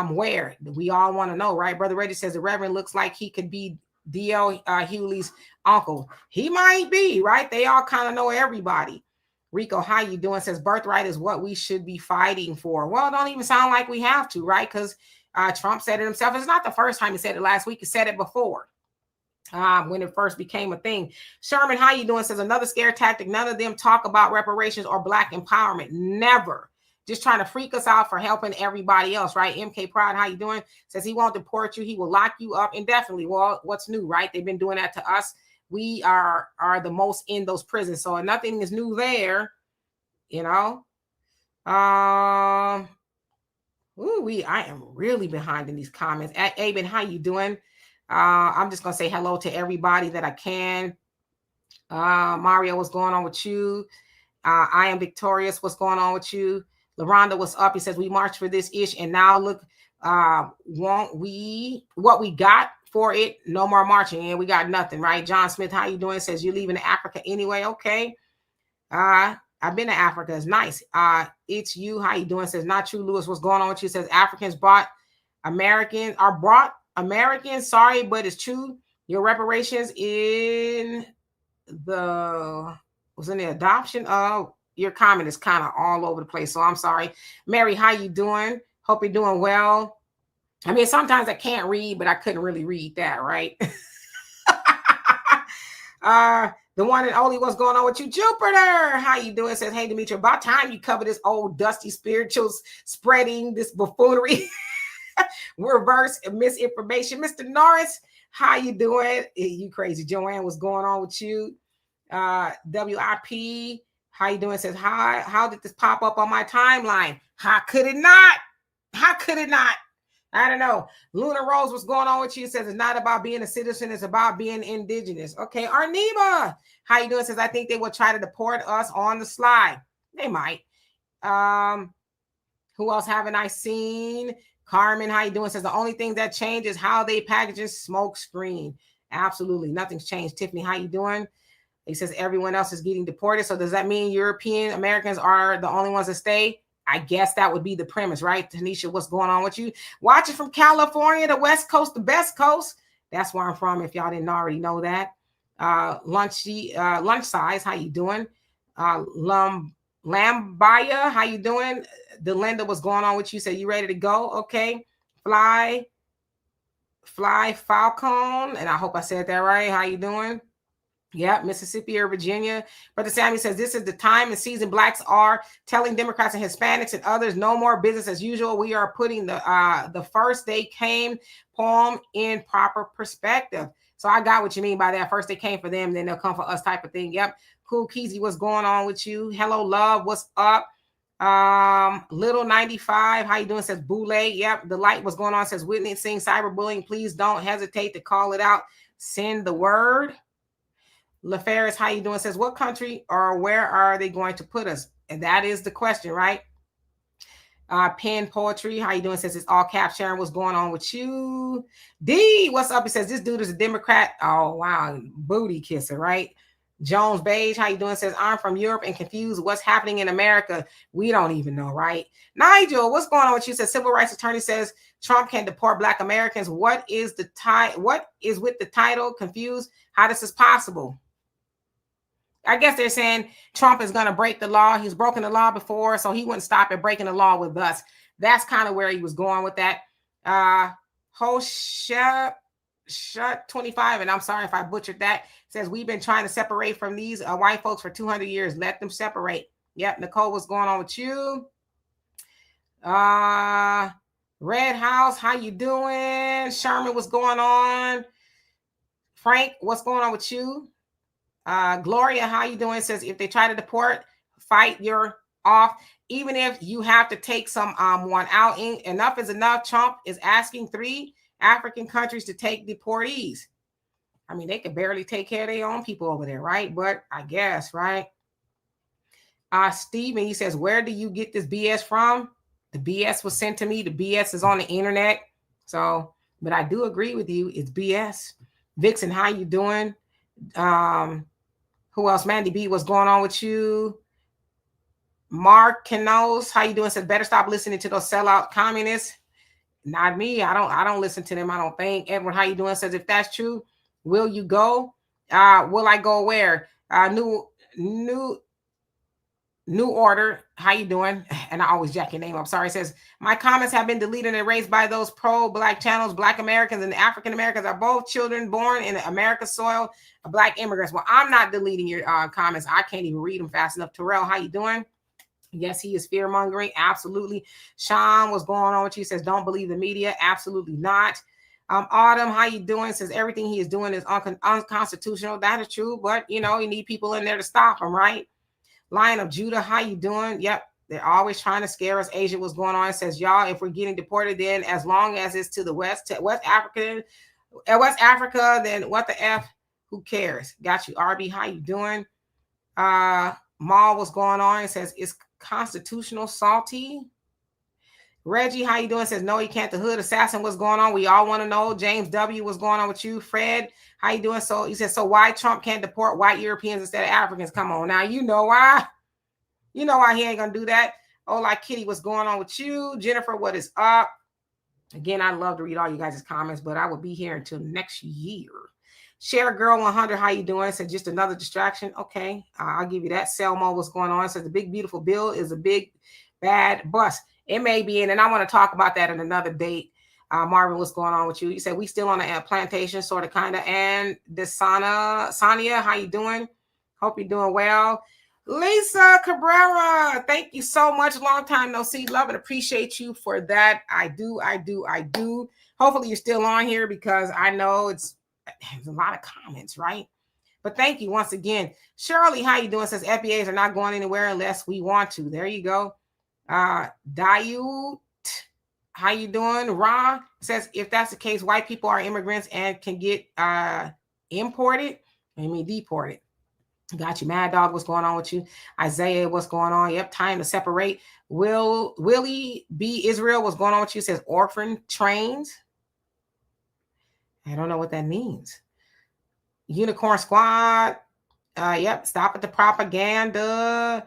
Where? We all want to know, right? Brother Reggie says the Reverend looks like he could be D.L. Hewley's uncle. He might be, right? They all kind of know everybody. Rico, how you doing? Says birthright is what we should be fighting for. Well, it don't even sound like we have to, right? Because Trump said it himself. It's not the first time he said it last week. He said it before. When it first became a thing. Sherman, how you doing? Says another scare tactic. None of them talk about reparations or Black empowerment. Never. Just trying to freak us out for helping everybody else, right? MK Pride, how you doing? Says he won't deport you. He will lock you up indefinitely. Well, what's new, right? They've been doing that to us. We are the most in those prisons. So nothing is new there, I am really behind in these comments. Aben, how you doing? I'm just going to say hello to everybody that I can. Mario, what's going on with you? I am victorious. What's going on with you? LaRonda, what's up? He says, we marched for this ish. And now look, what we got for it? No more marching. And we got nothing, right? John Smith, how you doing? Says, you're leaving Africa anyway. Okay. I've been to Africa. It's nice. It's you. How you doing? Says, not true, Lewis. What's going on with you? Says, Africans brought Americans. Sorry, but it's true. Your reparations in the adoption of your comment is kind of all over the place. So I'm sorry. Mary, how you doing? Hope you're doing well. I mean, sometimes I can't read, but I couldn't really read that, right? The one and only, what's going on with you? Jupiter, how you doing? Says, hey, Demetra, about time you cover this old dusty spirituals spreading this buffoonery. Reverse misinformation. Mr. Norris, how you doing? You crazy. Joanne, what's going on with you? WIP, how you doing? Says, how did this pop up on my timeline? How could it not? I don't know. Luna Rose, what's going on with you? Says, it's not about being a citizen. It's about being indigenous. Okay. Arnima, how you doing? Says, I think they will try to deport us on the slide. They might. Who else haven't I seen? Carmen, how you doing? Says, the only thing that changed is how they package smoke screen. Absolutely. Nothing's changed. Tiffany, how you doing? He says, everyone else is getting deported. So does that mean European Americans are the only ones that stay? I guess that would be the premise, right? Tanisha, what's going on with you? Watching from California, the West Coast, the best coast. That's where I'm from, if y'all didn't already know that. Lunch size, how you doing? Lambaya, how you doing? Delinda, what's going on with you? Say, you ready to go? Okay. Fly Falcon, and I hope I said that right. How you doing? Yeah, Mississippi or Virginia. Brother Sammy says, this is the time and season Blacks are telling Democrats and Hispanics and others no more business as usual. We are putting the first they came poem in proper perspective. So I got what you mean by that. First they came for them, then they'll come for us type of thing. Yep. Cool Keezy, what's going on with you? Hello, love. What's up? Little 95, how you doing? Says Boule. Yep. The light, what's going on? Says witnessing cyberbullying. Please don't hesitate to call it out. Send the word. LaFerris, how you doing? Says, what country or where are they going to put us? And that is the question, right? Pen Poetry, how you doing? Says, it's all cap. Sharon, what's going on with you? D, what's up? He says, this dude is a Democrat. Oh, wow. Booty kisser, right? Jones Beige, how you doing? Says, I'm from Europe and confused what's happening in America. We don't even know, right? Nigel, what's going on with you? Says, civil rights attorney says Trump can deport Black Americans. What is with the title? Confused. How this is possible? I guess they're saying Trump is going to break the law. He's broken the law before, so he wouldn't stop at breaking the law with us. That's kind of where he was going with that. Shut 25, and I'm sorry if I butchered that. Says, we've been trying to separate from these white folks for 200 years. Let them separate. Yep. Nicole, what's going on with you? Red House, how you doing? Sherman, what's going on? Frank, what's going on with you? Gloria, how you doing? Says, if they try to deport, fight your off. Even if you have to take some one out, enough is enough. Trump is asking 3 African countries to take deportees. I mean, they could barely take care of their own people over there, right? But I guess, right? Steven, he says, where do you get this BS from? The BS was sent to me. The BS is on the internet. So, but I do agree with you. It's BS. Vixen, how you doing? Who else? Mandy B, what's going on with you? Mark Knows, how you doing? Says better stop listening to those sellout communists. Not me. I don't listen to them. I don't think. Edward, how you doing? Says if that's true, will you go? Will I go where? New order. How you doing? And I always jack your name up. Sorry. It says my comments have been deleted and erased by those pro-black channels. Black Americans and African Americans are both children born in America's soil. Black immigrants. Well, I'm not deleting your comments. I can't even read them fast enough. Terrell, how you doing? Yes, he is fear mongering. Absolutely. Sean, what's going on with you? Says don't believe the media. Absolutely not. Autumn, how you doing? Says everything he is doing is unconstitutional. That is true, but you need people in there to stop him, right? Lion of Judah, how you doing? Yep, they're always trying to scare us. Asia, what's going on? It says, y'all, if we're getting deported, then as long as it's to West Africa, then what the F? Who cares? Got you. RB, how you doing? Maul, what's going on? It says, it's constitutional salty. Reggie, how you doing? It says, no, you can't. The hood assassin, what's going on? We all want to know. James W, what's going on with you? Fred, how you doing? So he says, so why Trump can't deport white Europeans instead of Africans? Come on now. You know why? You know why he ain't gonna do that. Oh, like Kitty, what's going on with you? Jennifer, what is up? Again, I'd love to read all you guys' comments, but I will be here until next year. Share Girl 100, how you doing? Said just another distraction. Okay, I'll give you that. Selma, what's going on? Says the big beautiful bill is a big bad bust. It may be in, and I want to talk about that in another date. Marvin, what's going on with you? You said we still on a plantation, sort of, kind of. And Sonia, how you doing? Hope you're doing well. Lisa Cabrera, thank you so much. Long time no see. Love and appreciate you for that. I do. Hopefully you're still on here because I know there's a lot of comments, right? But thank you once again. Shirley, how you doing? Says FBAs are not going anywhere unless we want to. There you go. Dayut, how you doing? Ra says if that's the case, white people are immigrants and can get deported. Got you. Mad Dog, what's going on with you? Isaiah, what's going on? Yep, time to separate. Willie B. Israel, what's going on with you? Says orphan trains. I don't know what that means. Unicorn Squad. Yep, stop at the propaganda.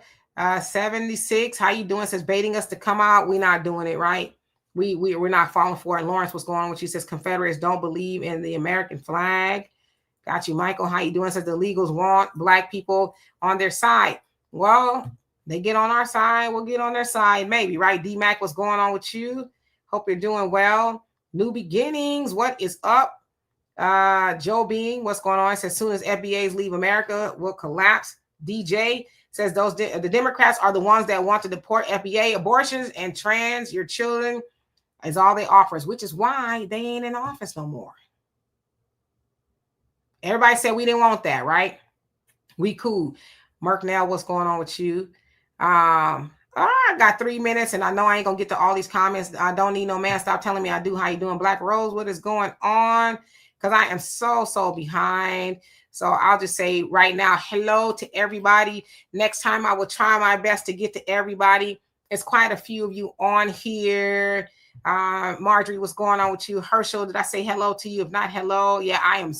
76, how you doing? Says baiting us to come out. We're not doing it, right? We're not falling for it. Lawrence, what's going on with you? Says Confederates don't believe in the American flag. Got you. Michael, how you doing? Says the illegals want black people on their side. Well, they get on our side. We'll get on their side. Maybe, right? D-Mac, what's going on with you? Hope you're doing well. New beginnings. What is up? Joe Being, what's going on? Says as soon as FBAs leave America, we'll collapse. DJ says the Democrats are the ones that want to deport FBA. Abortions and trans, your children is all they offers, which is why they ain't in office no more. Everybody said we didn't want that, right? We cool. Merk Nell, what's going on with you? I got 3 minutes and I know I ain't gonna get to all these comments. I don't need no man. Stop telling me I do. How you doing? Black Rose, what is going on? Because I am so behind. So I'll just say right now, hello to everybody. Next time I will try my best to get to everybody. It's quite a few of you on here. Marjorie, what's going on with you? Herschel, did I say hello to you? If not, hello. Yeah, I am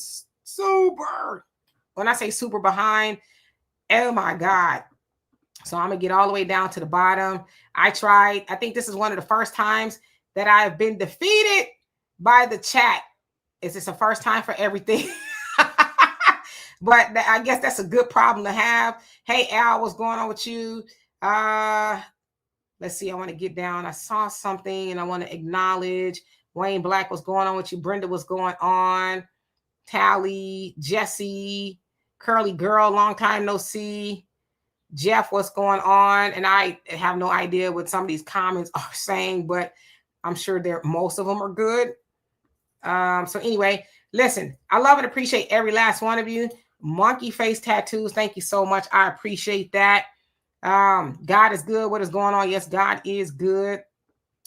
super. When I say super behind, oh my God. So I'm going to get all the way down to the bottom. I think this is one of the first times that I have been defeated by the chat. It's just a first time for everything. But I guess that's a good problem to have. Hey, Al, what's going on with you? Let's see. I want to get down. I saw something and I want to acknowledge. Wayne Black, what's going on with you? Brenda, what's going on? Tally, Jesse, Curly Girl, long time no see. Jeff, what's going on? And I have no idea what some of these comments are saying, but I'm sure most of them are good. So anyway, listen, I love and appreciate every last one of you. Monkey face tattoos, thank you so much. I appreciate that. God is good. What is going on? Yes, God is good.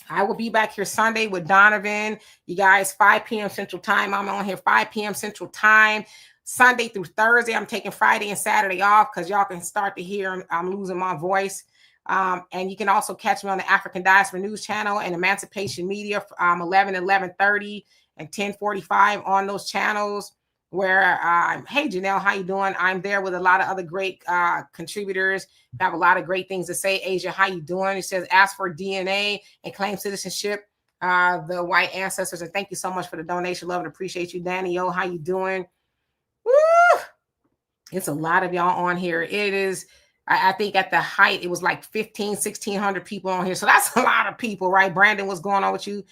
I will be back here Sunday with Donovan. You guys, 5 p.m. Central Time. I'm on here 5 p.m. Central Time. Sunday through Thursday. I'm taking Friday and Saturday off because y'all can start to hear I'm losing my voice. And you can also catch me on the African Diaspora News Channel and Emancipation Media, 11, 11:30, and 10:45 on those channels. Where, hey, Janelle, how you doing? I'm there with a lot of other great contributors. I have a lot of great things to say. Asia, how you doing? It says, ask for DNA and claim citizenship, the white ancestors. And thank you so much for the donation. Love and appreciate you. Danny, yo, how you doing? Woo! It's a lot of y'all on here. It is, I think at the height, it was like 1,600 people on here. So that's a lot of people, right? Brandon, what's going on with you?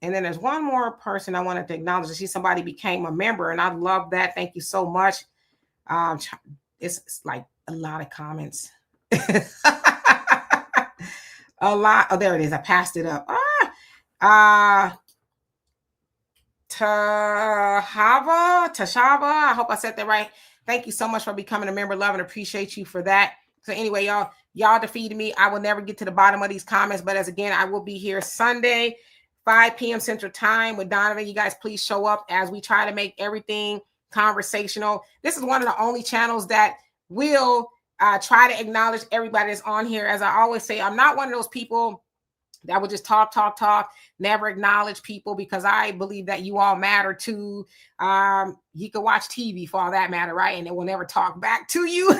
And then there's one more person I wanted to acknowledge. I see somebody became a member, and I love that. Thank you so much. It's like a lot of comments. A lot. Oh, there it is. I passed it up. Tashava. I hope I said that right. Thank you so much for becoming a member. Love and appreciate you for that. So anyway, y'all defeated me. I will never get to the bottom of these comments, but as again, I will be here Sunday, 5 p.m. Central Time with Donovan. You guys please show up as we try to make everything conversational. This is one of the only channels that will try to acknowledge everybody that's on here. As I always say, I'm not one of those people that would just talk, never acknowledge people, because I believe that you all matter too. You can watch TV for all that matter, right? And it will never talk back to you.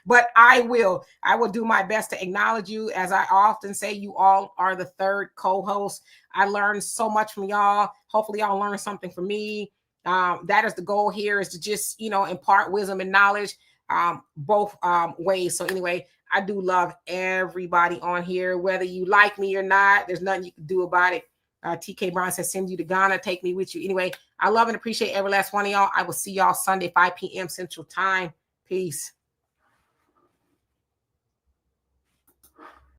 But I will do my best to acknowledge you. As I often say, you all are the third co-host. I learned so much from y'all. Hopefully y'all learned something from me. That is the goal here, is to just, impart wisdom and knowledge both ways. So anyway, I do love everybody on here, whether you like me or not. There's nothing you can do about it. TK Brown says, send you to Ghana, take me with you. Anyway, I love and appreciate every last one of y'all. I will see y'all Sunday, 5 p.m. Central Time. Peace.